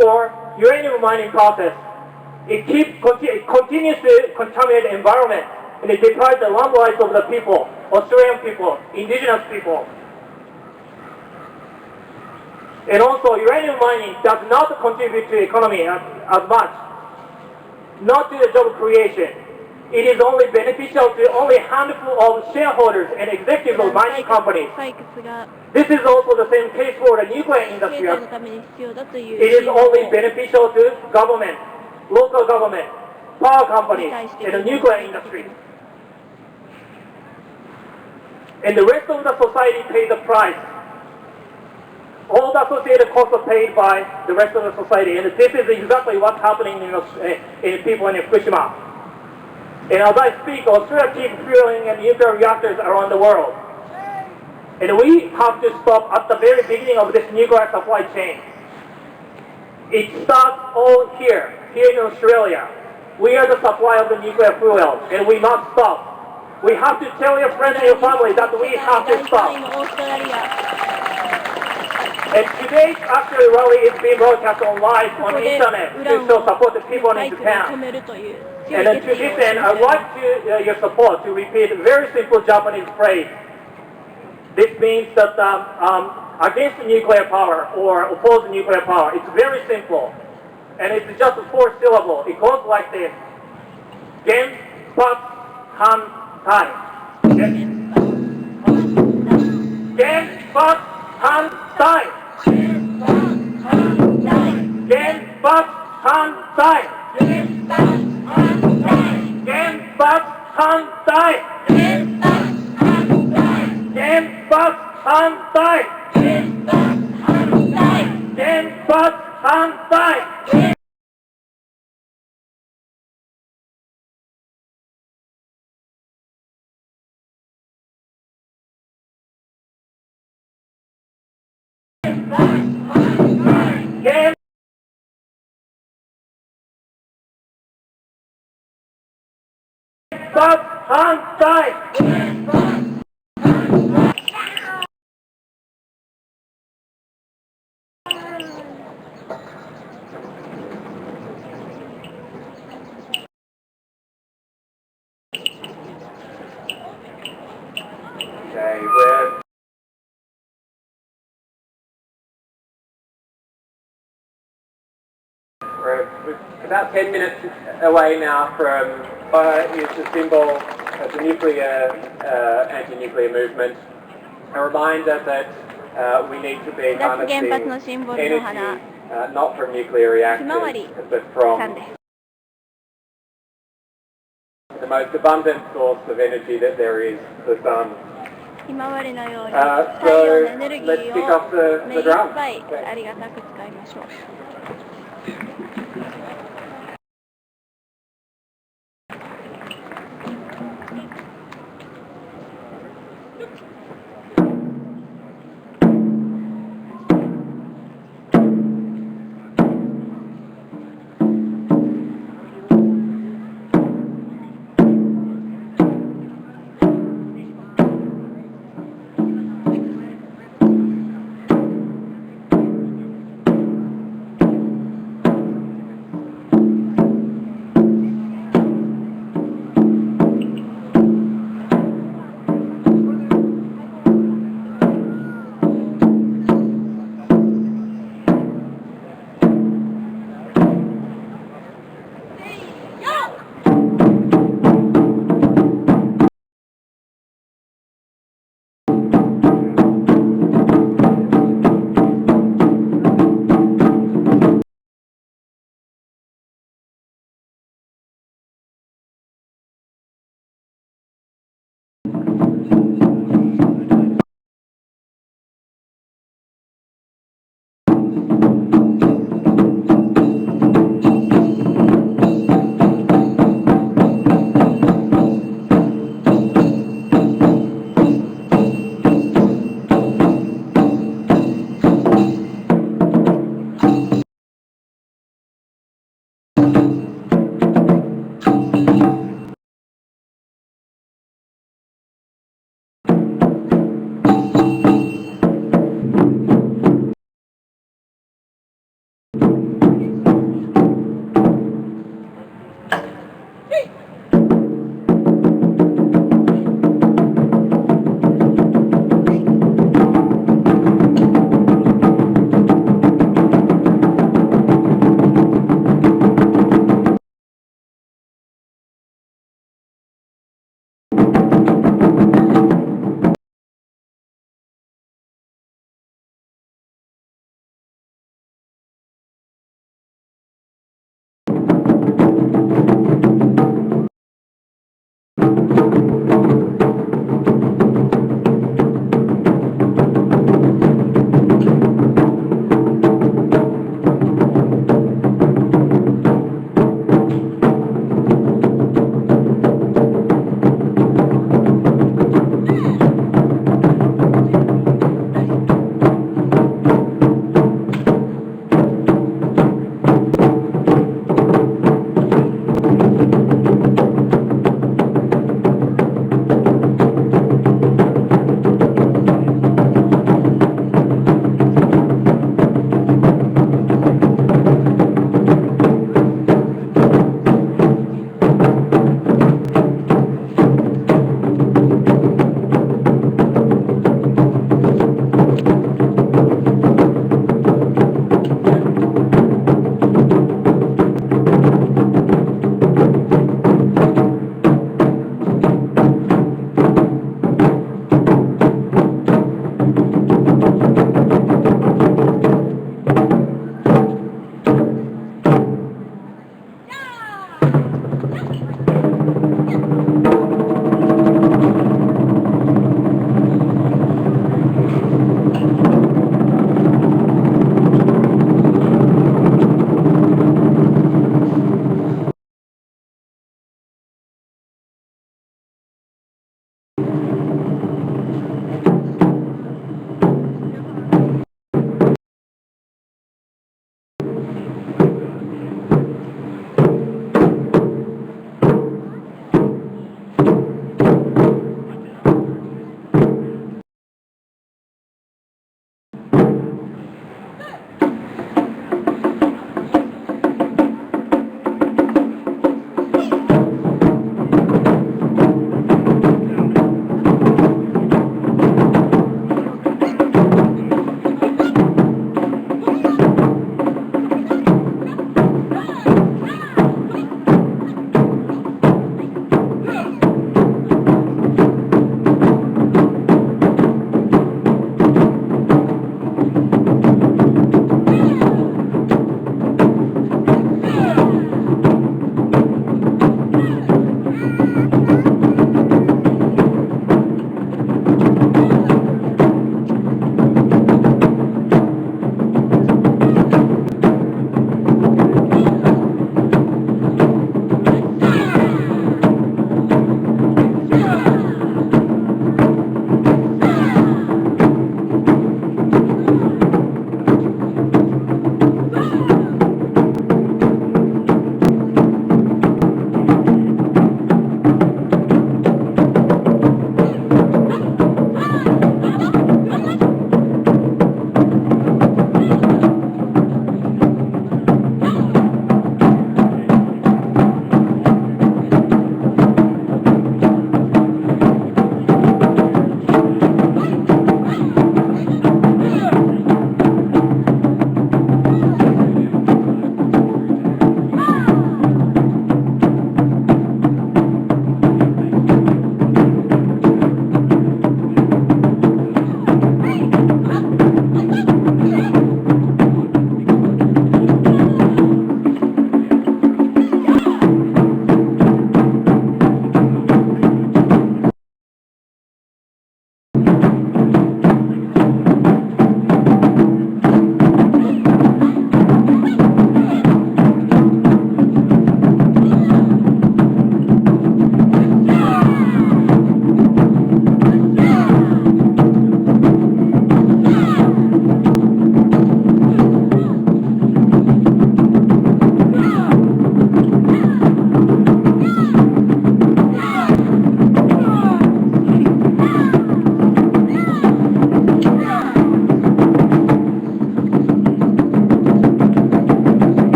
for uranium mining process. It continues to contaminate the environment, and it deprives the land rights of the people, Australian people, indigenous people. And also, uranium mining does not contribute to the economy as much, not to the job creation. It is only beneficial to only a handful of shareholders and executives of mining companies. This is also the same case for the nuclear industry. It is only beneficial to government, local government, power companies, and the nuclear industry. And the rest of the society pays the price. all the associated costs are paid by the rest of the society, and this is exactly what's happening in people in Fukushima. And as I speak, Australia keeps fueling and nuclear reactors around the world. And we have to stop at the very beginning of this nuclear supply chain. It starts all here in Australia. We are the supplier of the nuclear fuel, and we must stop. We have to tell your friends and your family that we have to stop. And today's actually rally is being broadcast on live on the internet to show support to people in Japan. And then to this end, I'd like to, your support to repeat a very simple Japanese phrase. This means that against nuclear power or oppose nuclear power. It's very simple. And it's just 4 syllables. It goes like this. Gen, Pat, Han, Tai. Gen, Pat, Han, Tai. Gen, Pat, Han, Tai. Gen, Pat, Han, Tai. Gen, Pat, Han, Tai. Gen, Pat, Han, Tai. Gen, Pat, Han, Tai. Okay, we're about 10 minutes away now from is the symbol of the nuclear anti-nuclear movement. A reminder that we need to be harnessing energy not from nuclear reactors, but from the most abundant source of energy that there is, the sun. 今までのように太陽のエネルギーを目いっぱいありがたく使いましょう。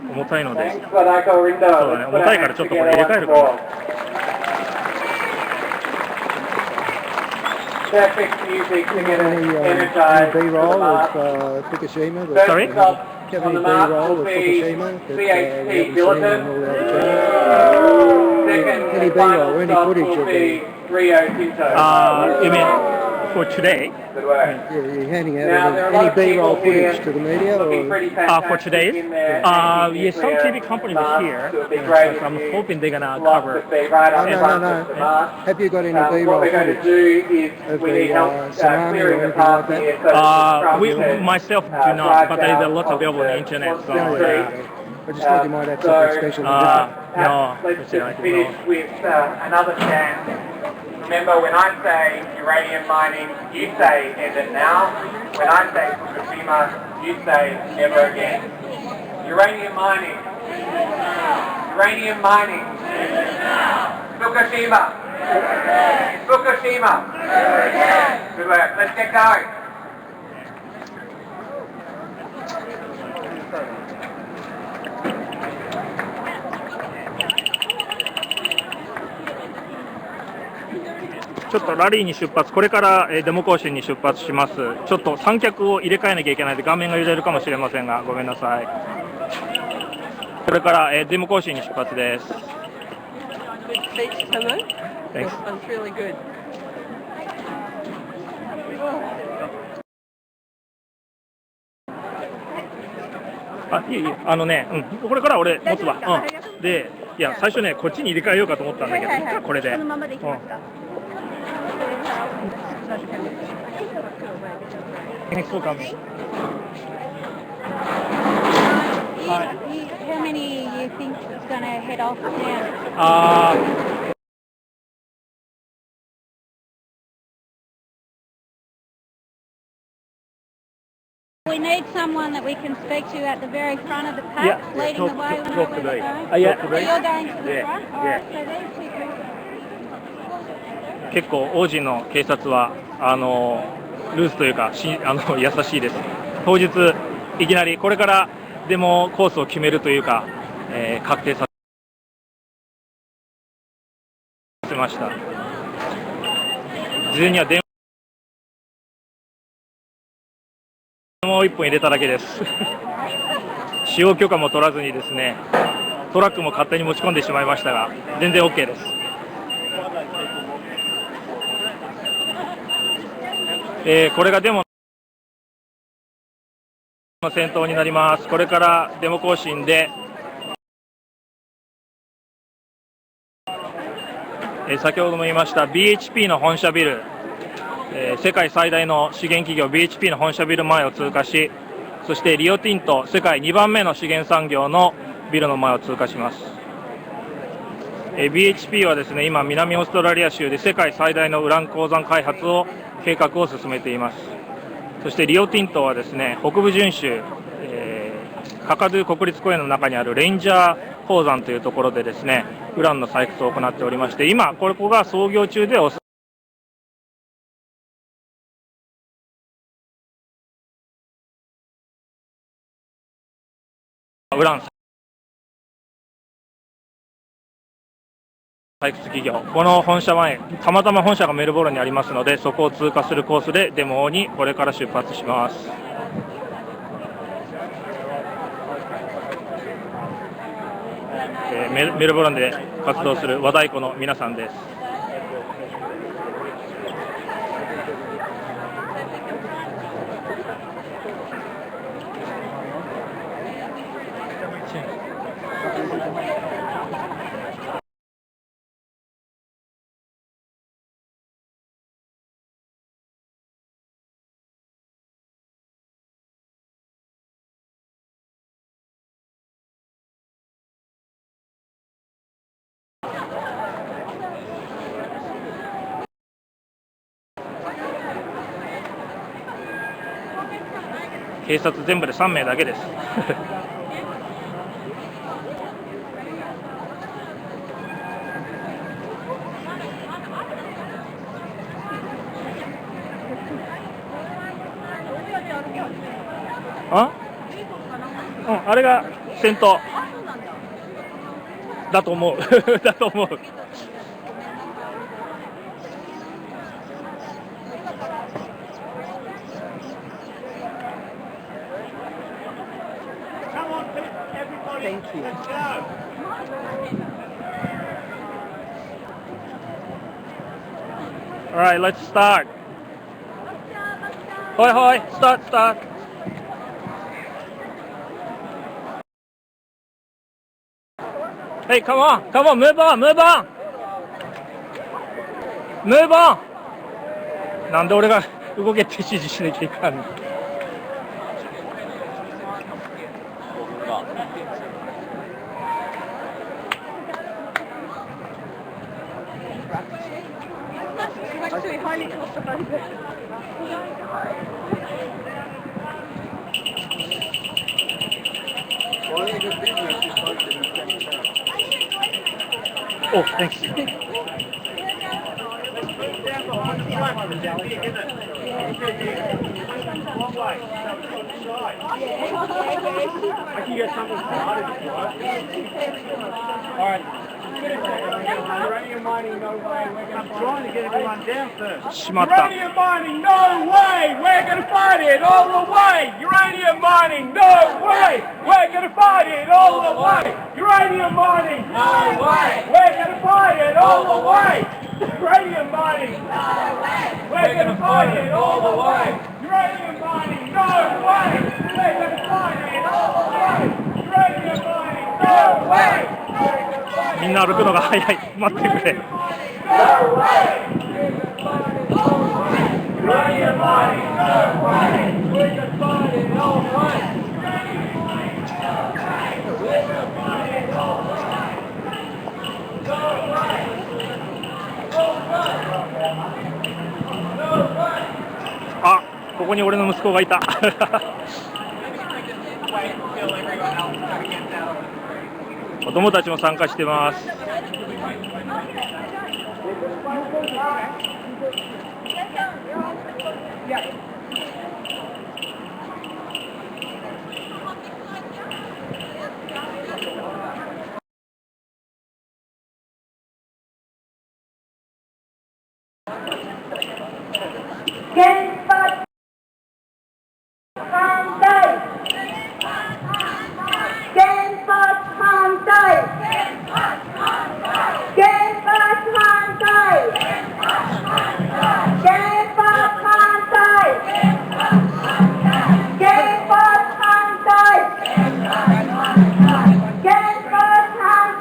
重たいので、そう Thanks, Wadako Rindo. だね、重たいからちょっとこれ入れ替えるかな。Perfect music to get us Any energized for the B-roll march. of Fukushima? Sorry? First stop Do you have on the any march B-roll will of be Fukushima that we CHP haven't seen in Bulletin. all the other channels? Second Any and B-roll, final any stop footage will of be the... Rio Tinto. You mean for today? Good work. Yeah, you're handing Now, out there are a lot any of B-roll people here footage to the media, looking or... pretty For fantastic today? in their Yes, some TV companies are here. So it'd be great So I'm if you hoping they're gonna love cover. to be right Oh, up no, front no, of the no. march. Have you got any What B-roll we're going to footage do is of we the need help tsunami or clearing the anything path like that? here so that the truck Myself do not, but there is a lot available on the internet. So Oh, yeah. yeah. I just thought you might have something special to do. No, let's it's just finish with another stand. Remember, when I say uranium mining, you say end it now. When I say Fukushima, you say never again. Uranium mining. Uranium mining. Fukushima. Fukushima. Good work. Let's get going. ちょっとラリーに出発、これからデモ行進に出発します。ちょっと三脚を入れ替えなきゃいけないので画面が揺れるかもしれませんがごめんなさい。これからデモ行進に出発です。Thanks. いえいえ、これから俺持つわ。で、いや最初ねこっちに入れ替えようかと思ったんだけど、これで。このままでいきますか。Thanks for coming. How many you think is going to head off now? We need someone that we can speak to at the very front of the pack, leading the way when I went going. So you're going to the front? Alright, so these two people. 結構王子の警察はルースというか優しいです。当日いきなりこれからデモコースを決めるというか、確定させました。事前には電話を1本入れただけです。使用許可も取らずにですね、トラックも勝手に持ち込んでしまいましたが、全然 OK です。これがデモの先頭になります。これからデモ行進で、先ほども言いました BHP の本社ビル、世界最大の資源企業 BHP の本社ビル前を通過し、そしてリオティント世界2番目の資源産業のビルの前を通過します。BHP はですね、今南オーストラリア州で世界最大のウラン鉱山開発を計画を進めています。そしてリオティントはですね、北部準州、カカドゥ国立公園の中にあるレンジャー鉱山というところでですね、ウランの採掘を行っておりまして、今ここが操業中でウラン採掘企業、この本社前、たまたま本社がメルボルンにありますので、そこを通過するコースでデモにこれから出発します。メルボルンで活動する和太鼓の皆さんです。警察全部で3名だけです。あれが先頭だと思うだと思う。Thank you. All right, let's start. Hoi hoi, start. Hey, come on, move on.なんで俺が動けって指示しなきゃいかんの。Oh, thanks. All right. Uranium mining, no way. I'm trying to get everyone down first. しまった。 Uranium mining, no way. We're going to fight it all the way. Uranium mining, no way. We're going to fight it all the way. Uranium mining, no way. We're going to fight it all the way. Uranium mining, no way. We're going to fight it all the way. Uranium mining, no way. We're going to fight it all the way. Uranium mining, no way. みんな歩くのが早い。待ってくれ。あ、ここに俺の息子がいた。子供たちも参加してます。原発反対原発反対原発反対原発反対原発反対原発反対原発反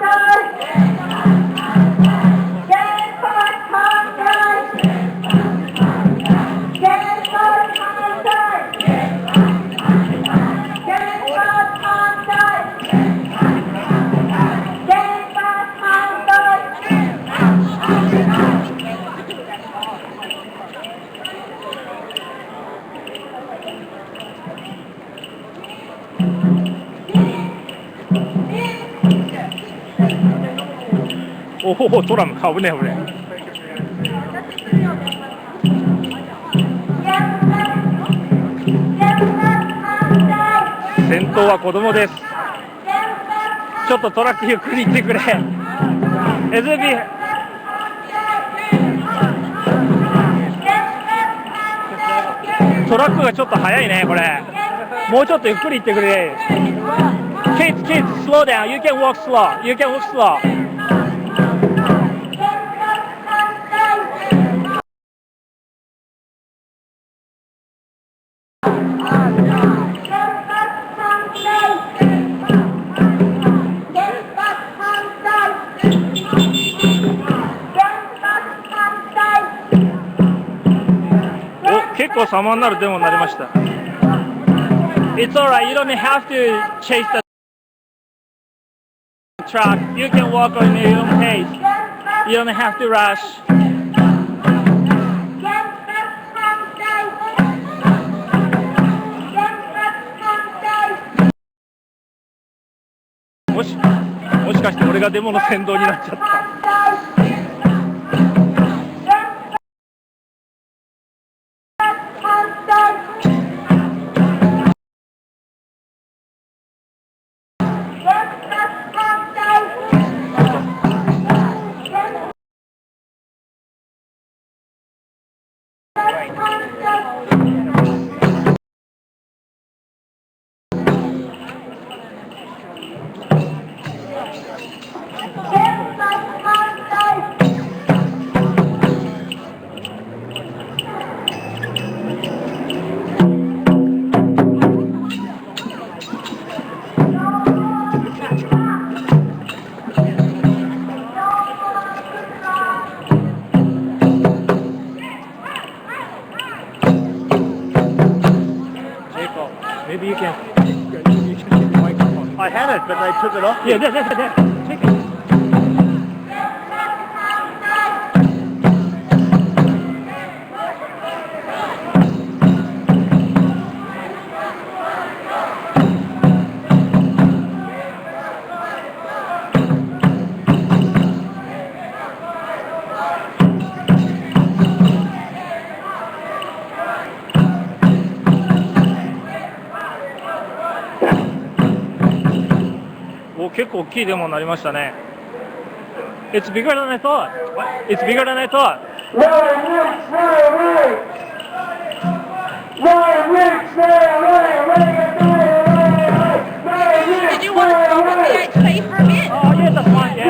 おお、トラム危ねえ俺。先頭は子供です。ちょっとトラックゆっくり行ってくれ。SB。トラックがちょっと速いねこれ。もうちょっとゆっくり行ってくれ。Kids, slow down. You can walk slow. You can walk slow. 結構様になるデモになりました。It's alright. You don't have to chase the truck. You can walk on your own pace. You don't have to rush. もしかして俺がデモの先導になっちゃった。Maybe you can take the microphone. I had it, but I took it off. Yeah, there. Take it.結構大きいデモになりましたね。It's bigger than I thought. It's bigger than I thought. Did you want to talk about the space for a bit? Oh, yeah, that's fine, yeah.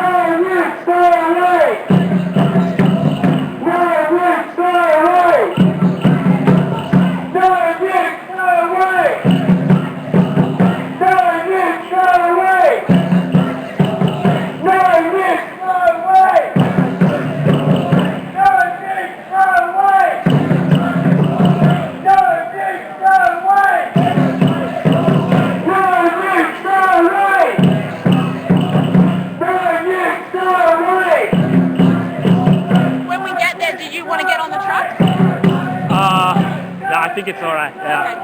When we get there, did you want to get on the truck? Yeah, I think it's alright. Yeah.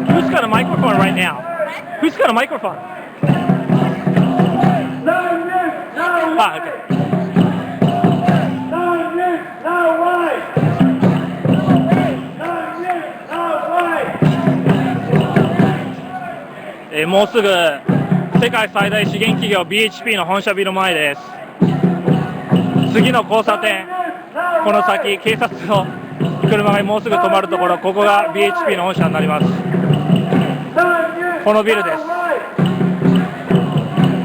Who's got a microphone right now? Who's got a microphone? Ah, okay. Okay. もうすぐ世界最大資源企業 BHP の本社ビル前です。次の交差点、この先警察の車がもうすぐ止まるところ、ここが BHP の本社になります。このビルです。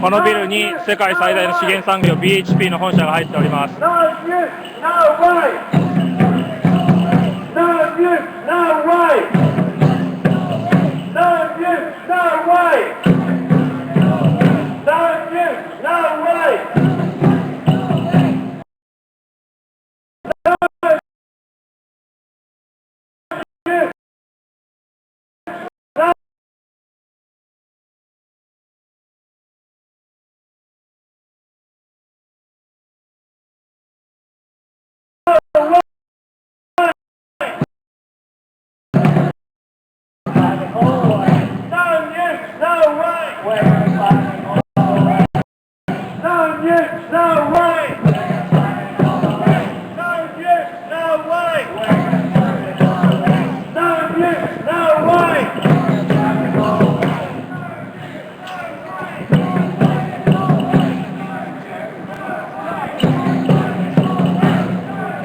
このビルに世界最大の資源産業 BHP の本社が入っております。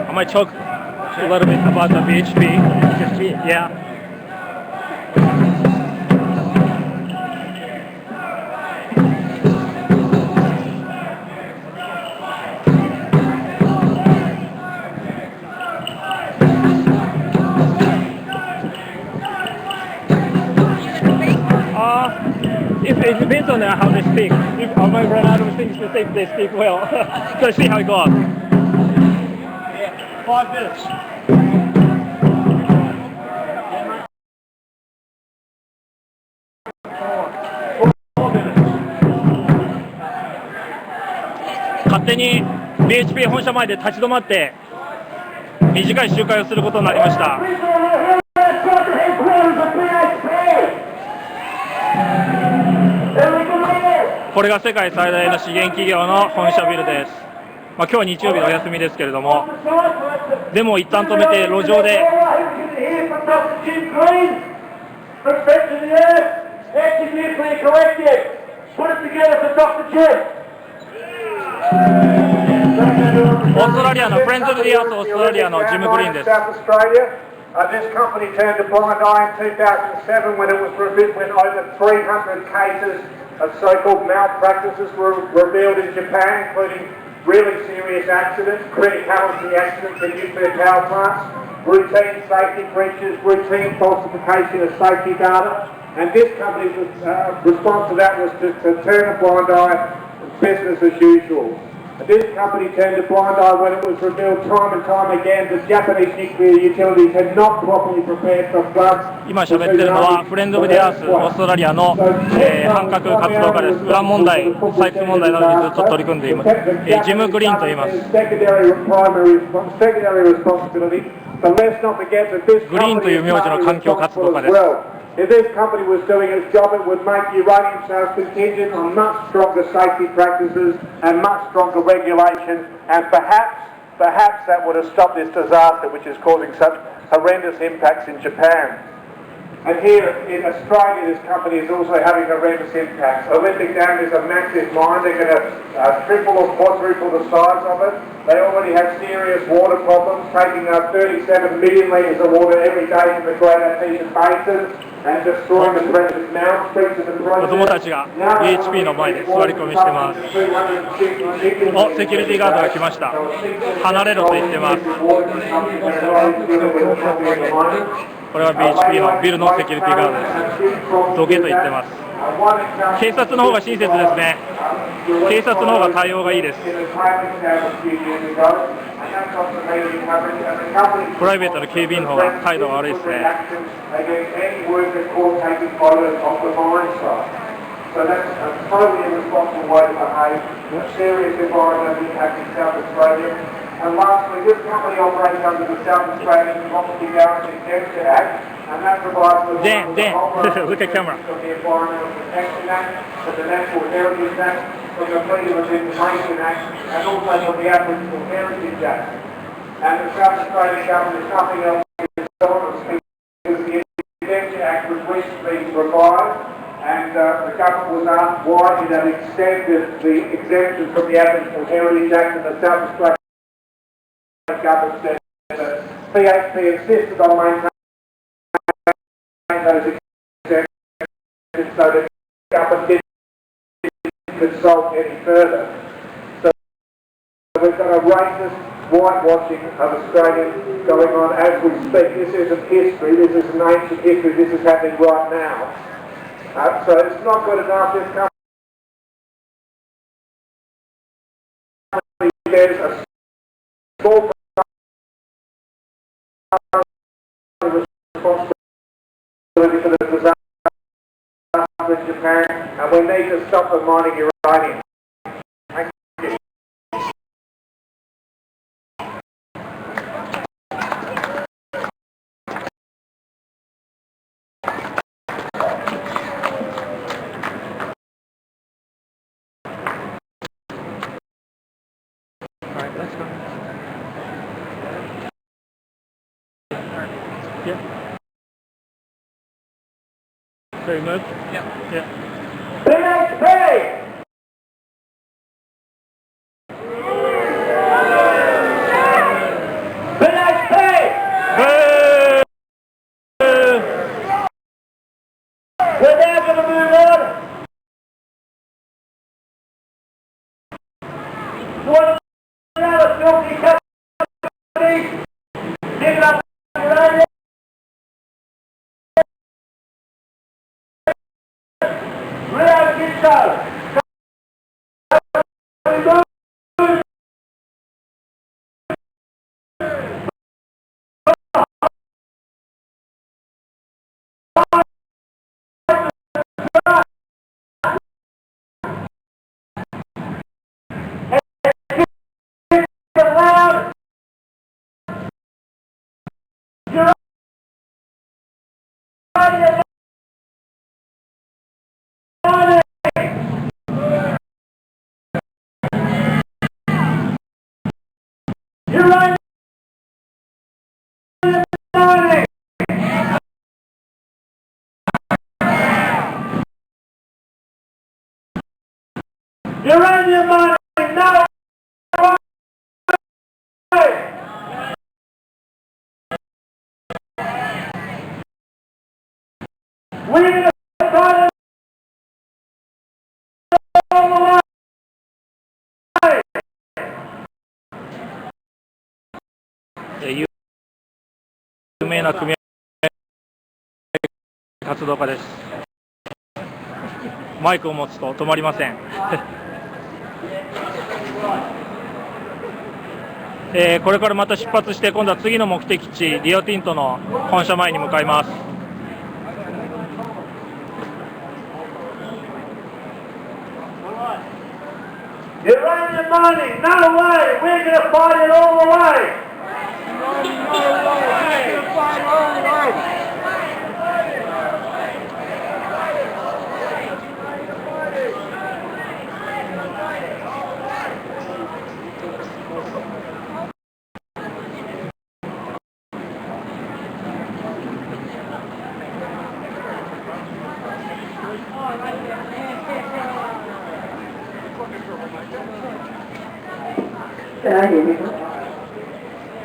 I might talk a little bit about the BHP. Yeah. It depends on how they speak. If I might run out of things to say if they speak well. So let's see how it goes. 5 minutes.勝手に BHP 本社前で立ち止まって短い集会をすることになりました。これが世界最大の資源企業の本社ビルです。今日は日曜日お休みですけれども、デモを一旦止めて路上でPut it together for Dr. Jim. オーストラリアのフレンズ・オブ・ディ・アースオーストラリアのジム・グリーンです。This company turned a blind eye in 2007 when it was revealed when over 300 cases of so-called malpractices were revealed in Japan, including really serious accidents, criticality accidents in nuclear power plants, routine safety breaches, routine falsification of safety data, and this company's response to that was to turn a blind eye, business as usual. This company turned a blind eye when it was revealed time and time again that Japanese nuclear utilities had not properly prepared for floods. 今喋ってるのはフレンド・オブ・ディ・アースオーストラリアの、反核活動家です。ウラン問題、採掘問題などにずっと取り組んでいます。ジム・グリーンと言います。グリーンという名字の環境活動家です。If this company was doing its job, it would make uranium sales contingent on much stronger safety practices and much stronger regulation, and perhaps that would have stopped this disaster which is causing such horrendous impacts in Japan. And here in Australia, this company is also having horrendous impacts. Olympic Dam is a massive mine. They're going to triple or quadruple the size of it. They already have serious water problems, taking up 37 million litres of water every day from the Great Artesian Basin and destroying the precious mountain streets of the project. 子供たちが BHP の前で座り込みしてます。お、セキュリティガードが来ました。離れろと言ってます。これは BHP のビルのセキュリティガードです。どけと言ってます。警察の方が親切ですね。警察の方が対応がいいです。プライベートの警備員の方が態度が悪いですね。So that's a totally irresponsible way to behave, a serious environmental impact in South Australia. And lastly, this company operates under the South Australian Property Guarantee Exemption Act, and that provides for the whole look at camera. Of the Environmental Protection Act, for the National Heritage Act, for the Freedom of Information Act, and also for the Aboriginal Heritage Act. And the South Australian government is nothing else because the Exemption Act was recently revised. And the government was asked why it had extended the exemption from the Aboriginal Heritage Act, and the South Australian government said that PHP insisted on maintaining those exemptions so the government didn't consult any further. So we've got a racist whitewashing of Australians going on as we speak. This isn't history, this isn't ancient history, this is happening right now. So it's not good enough. This company there's a small responsibility for the disaster in Japan, and we need to stop the mining uranium. Thank you. Let's go. Yeah. So you move? Yeah. Yeah. PHP! We're now going to move on. What another filthy company? Give it up. Real guitar. Uranium mining, no! We're going to fight it all the way. 有名な組合活動家です。マイクを持つと止まりません。これからまた出発して今度は次の目的地リオティントの本社前に向かいます。Uranium mining, not away. We're going to fight it all the way.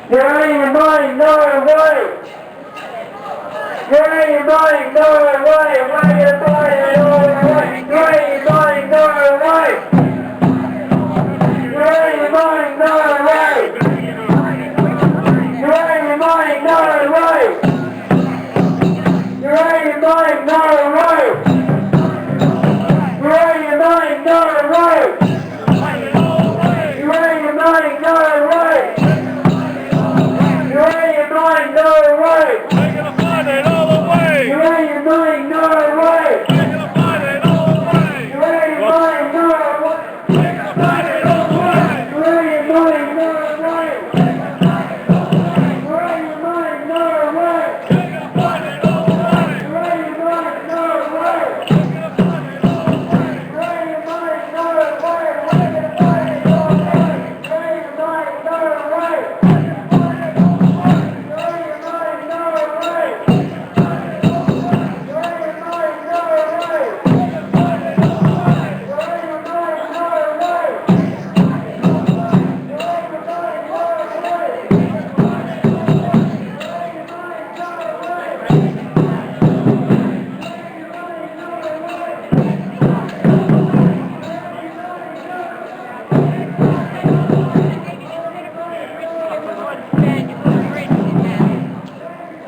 Uranium mining, no way! Uranium mining, no way! We're going to fight it all the way! Uranium mining, no way! Uranium mining, no way! Uranium mining, no way! Uranium mining, no way! Uranium mining, no way! Uranium mining, no way! Uranium mining, no way! We're gonna fight it all the way. Uranium mining, no way! We're gonna fight it all the way. Uranium mining, no way! We're gonna fight it all the way. Uranium mining, no way! Uranium mining, no way! We're gonna fight it all the way. Uranium mining, no way! We're gonna fight it all the way. Uranium mining, no way! We're gonna fight it all the way! Uranium mining, no way! Uranium mining, no way! Uranium mining, no way! Uranium mining, no way!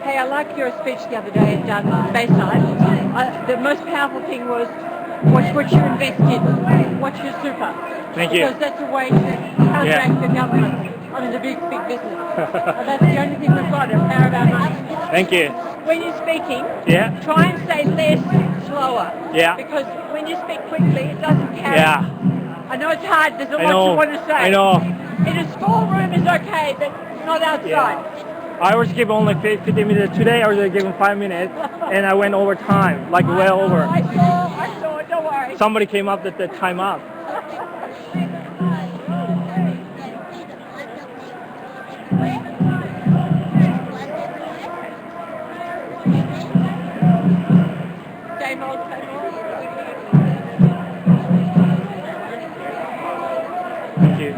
Hey, I liked your speech the other day at Bayside. The most powerful thing was what you invest in, what you super. Thank you. Because that's a way to counteract the government. I mean, the big business. That's the only thing we've got, the power of our money. Thank you. When you're speaking, Yeah. try and say less, slower. Yeah. Because when you speak quickly, it doesn't carry. Yeah. I know it's hard, there's a I lot know. you want to say. I know. In a small room is okay, but not outside. I was given only 50 minutes. Today I was given 5 minutes, and I went over time, like well over. I saw, don't worry. Somebody came up at the time up. Same old, same old. Thank you.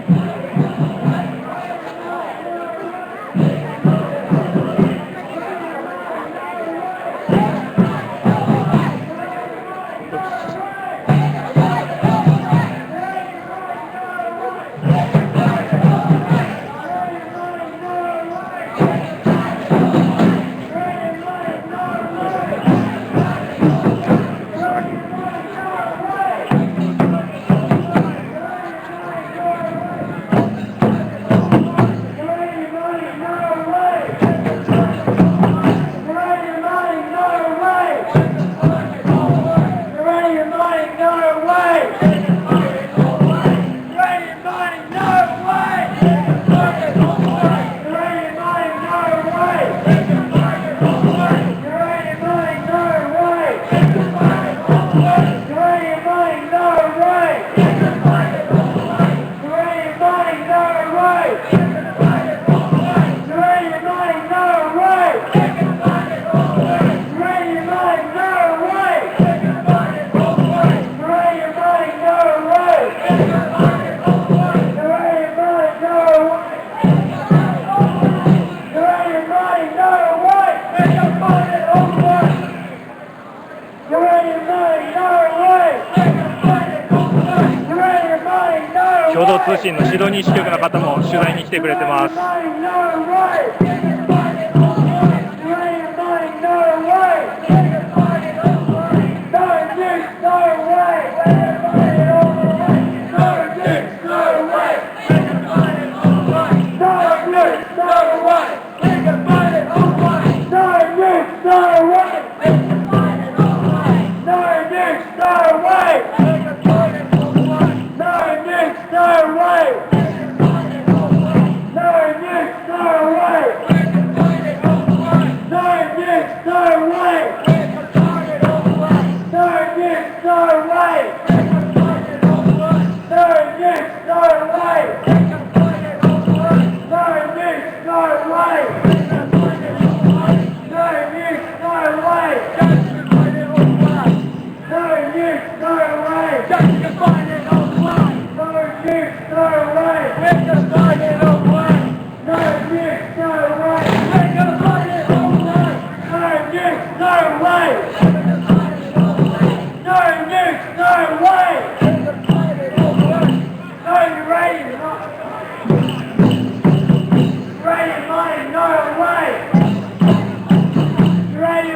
通信のシドニー支局の方も取材に来てくれてます。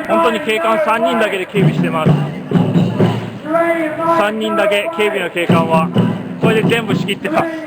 本当に警官3人だけで警備してます。3人だけ警備の警官はこれで全部仕切ってます。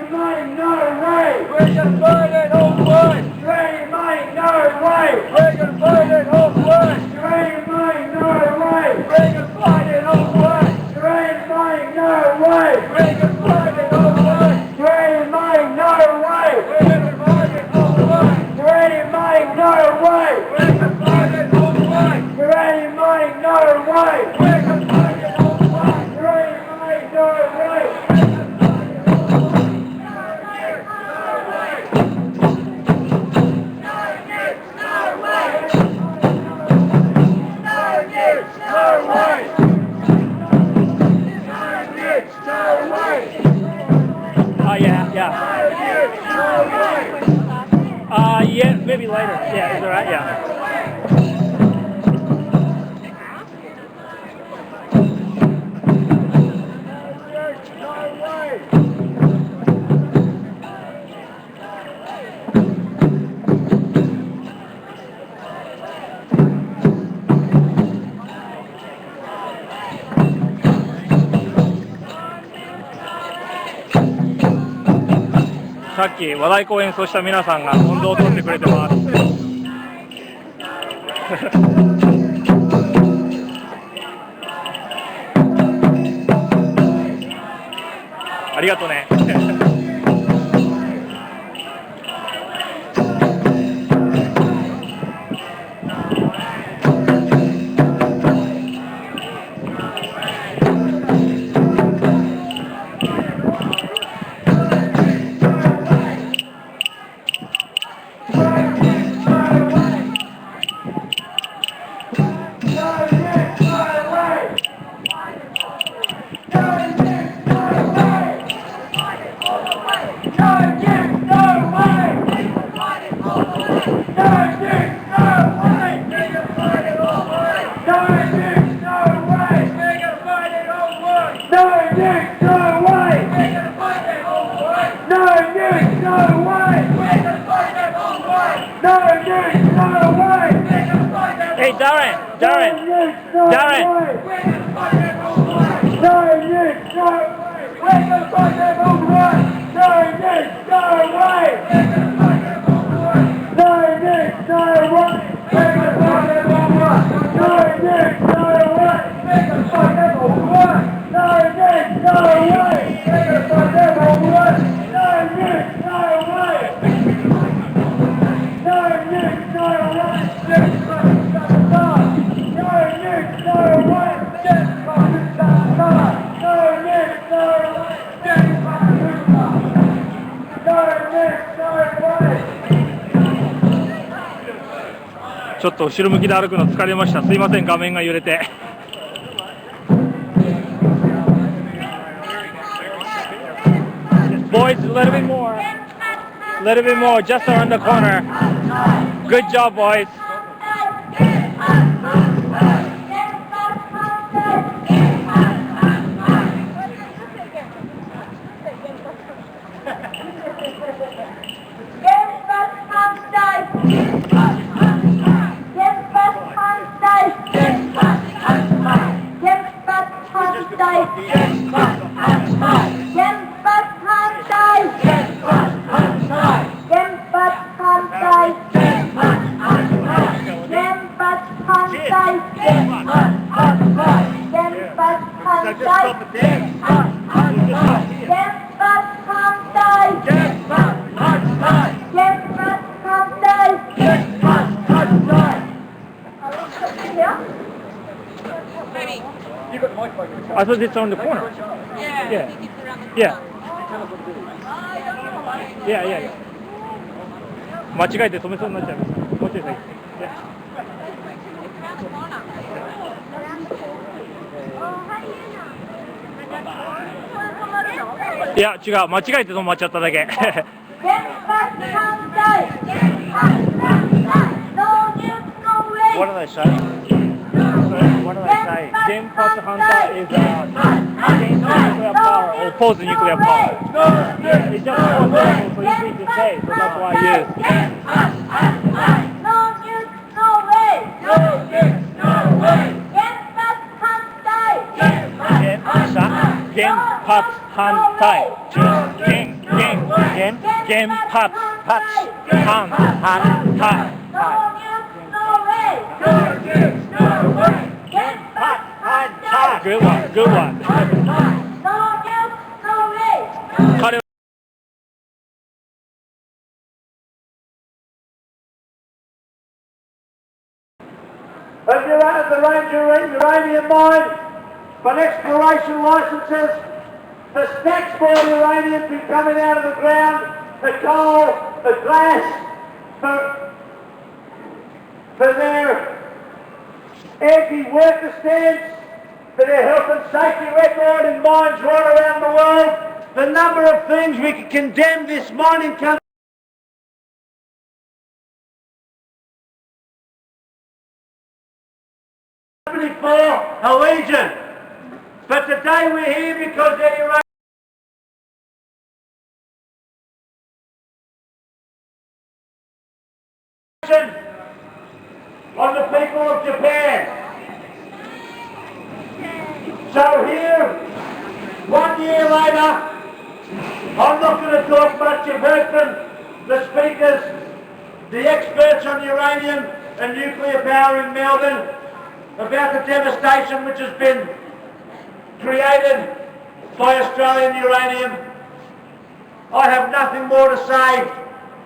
Yeah, maybe later. Yeah, is that right? Yeah.さっき和太鼓を演奏した皆さんが音頭を取ってくれてます。ありがとうね。Hey, Darren!ちょっと後ろ向きで歩くの疲れました。すいません、画面が揺れて。Boys, a little bit more. A little bit more, just around the corner. Good job, boys. I thought it's on the corner. Yeah. Yeah. I think it's around the Yeah. corner. Yeah, yeah, yeah. 間違えて止めそうになっちゃいました。もうちょい先。いや、違う。間違えて止まっちゃっただけ。What did I say? What did I say? 原発反対 is against nuclear power or oppose nuclear power. It's just more normal, so easy to say, so that's why I use. 原発反対。原発反対。Good one, good one. 彼はHave you run at the Ranger uranium mine for exploration licenses? The stacks for uranium be coming out of the ground, the coal, the glass, for their anti-worker stance, for their health and safety record in mines right around the world. The number of things we can condemn this mining company for allegiance. But today we're here because they're uranium. On the people of Japan. So here, 1 year later, I'm not going to talk much. You've heard from the speakers, the experts on uranium and nuclear power in Melbourne, about the devastation which has been created by Australian uranium. I have nothing more to say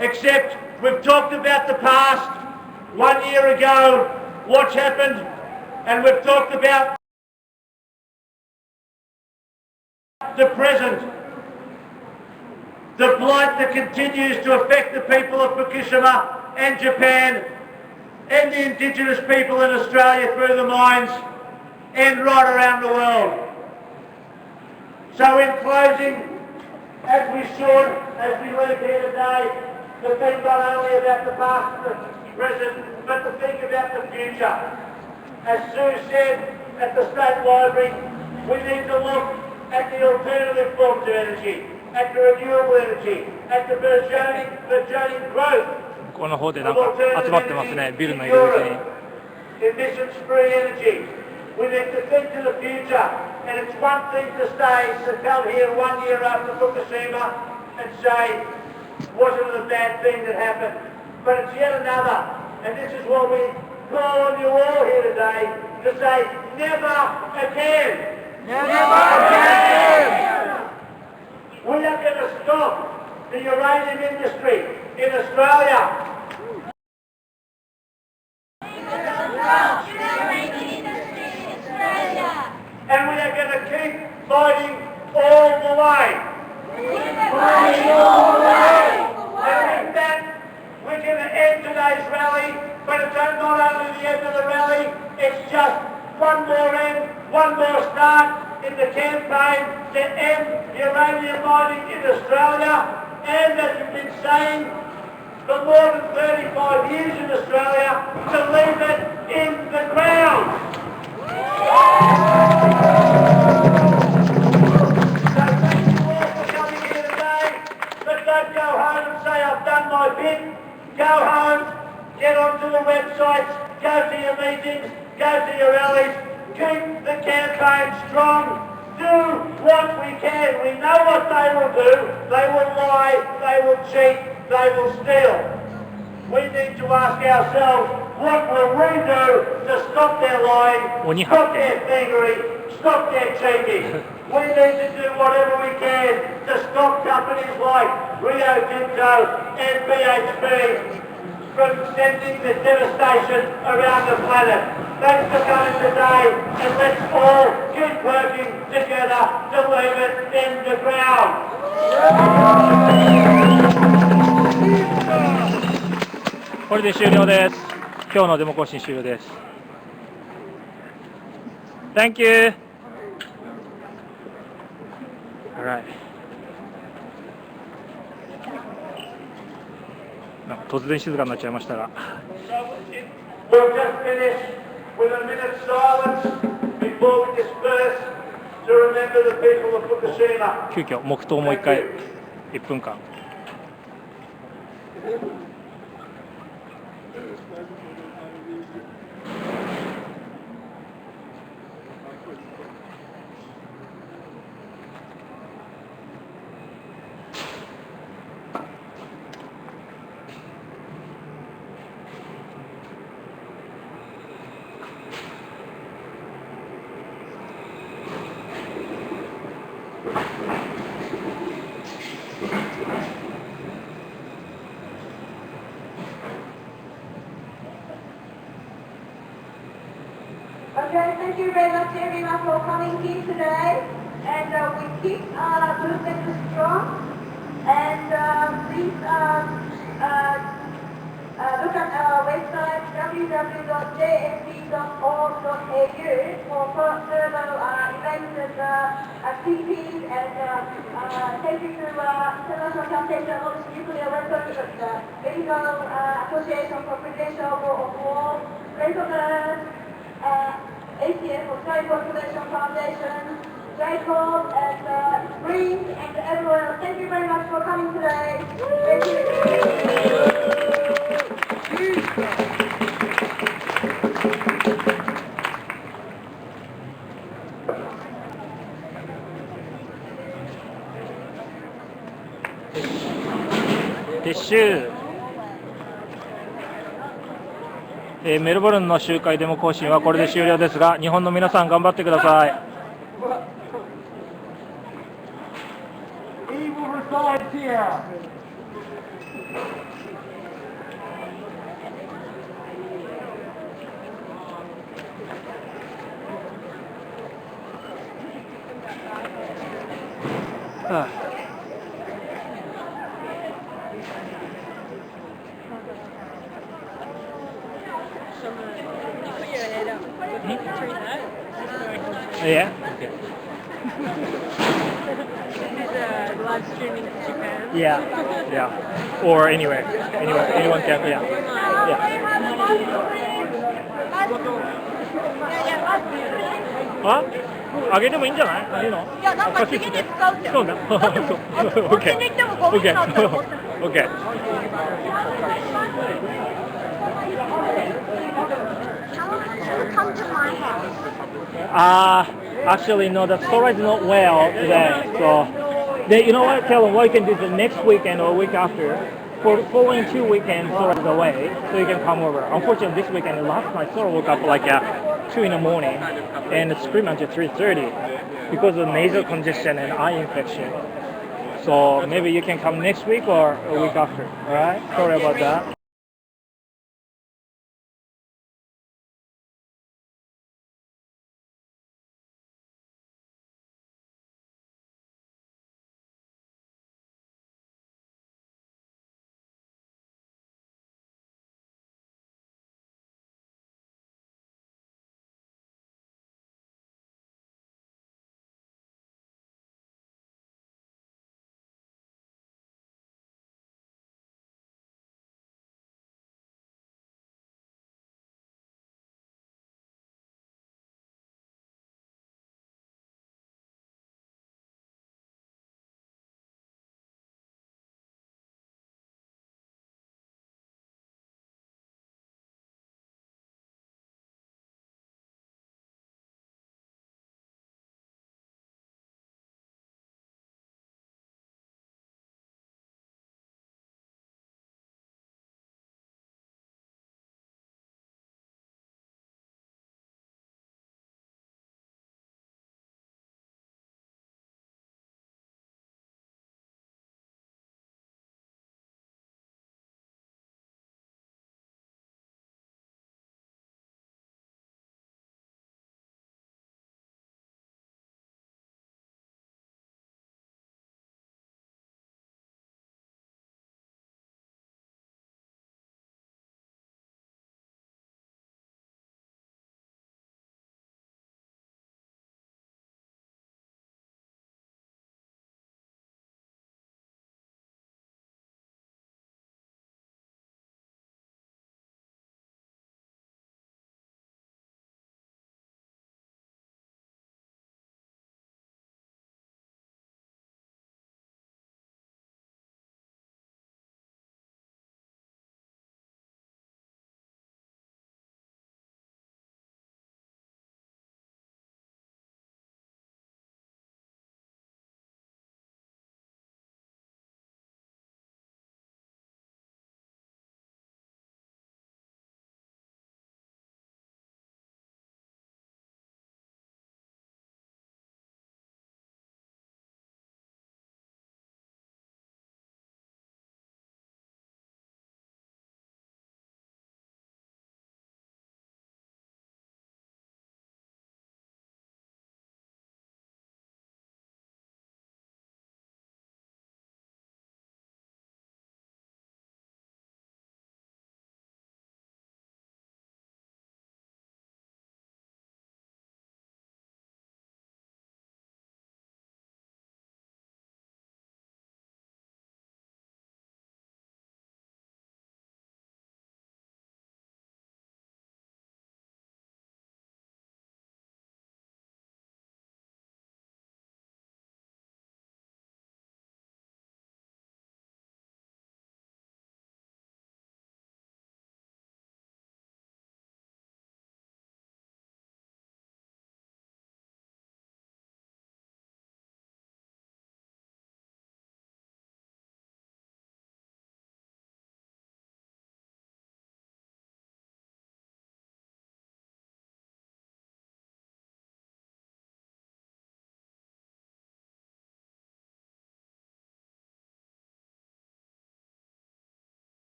except we've talked about the past, 1 year ago, what's happened, and we've talked about the present, the blight that continues to affect the people of Fukushima and Japan and the indigenous people in Australia through the mines and right around the world. So in closing, as we should, as we leave here today, to think not only about the past and the present, but to think about the future. As Sue said at the State Library, we need to look at the alternative forms of energy, at the renewable energy, at the burgeoning growth この方でなんか集まってますね、ビルの入り口に。emissions-free energy. We need to think to the future, and it's one thing to say, to come here 1 year after Fukushima and say, wasn't it a bad thing that happened? But it's yet another, and this is what we call on you all here today, to say, never again. Never again! We are going to stop the uranium industry in Australia. And we are going to keep fighting all the way. And with that, we're going to end today's rally, but it's not only the end of the rally, it's just one more end, one more start in the campaign to end uranium mining in Australia. And as we've been saying for more than 35 years in Australia, to leave it in the ground. So thank you all for coming here today, but don't go home and say I've done my bit. Go home, get onto the websites, go to your meetings, go to your rallies, keep the campaign strong, do what we can. We know what they will do. They will lie, they will cheat, they will steal. We need to ask ourselves, what will we do to stop their lying, stop their thievery, stop their cheating? We need to do whatever we can to stop companies like Rio Tinto and BHP from sending the devastation around the planet. Thanks for coming today, and let's all keep working together to leave it in the ground. これで終了です。今日のデモ行進終了です。Thank you. Alright. なんか突然静かになっちゃいましたが。We'll just finish with a minute's silence before we disperse to remember the people of Fukushima. 急遽黙祷もう一回1分間。Okay, thank you very much everyone for coming here today, and we keep our movement strong, and please look at our website www.jfp.org.au for further events and activities, and thank you to International Campaign Against Nuclear Weapons, Medical Association for Prevention of War, Resources, ATF or Sky Population Foundation, Jacob, and Green, and everyone else. Thank you very much for coming today. Thank you. 撤収。メルボルンの集会デモ行進はこれで終了ですが、日本の皆さん頑張ってください。Evil resides here. Yeah. Okay. Live streaming to Japan. Yeah. Yeah. Or anywhere. Anyone can. Yeah. Yeah. あ？あげてもいいんじゃない？いいの？いや、なんか次に使うって。そうだ。こっちに行ってもゴミになったら持って。Okay. Come to my house. Actually, no, the storage is not well today. So, you know what? Tell them what you can do the next weekend or week after. For the following 2 weekends, storage is away, so you can come over. Unfortunately, this weekend, last night, Sora woke up like 2 in the morning and screamed until 3:30 because of nasal congestion and eye infection. So maybe you can come next week or a week after. All right? Sorry about that.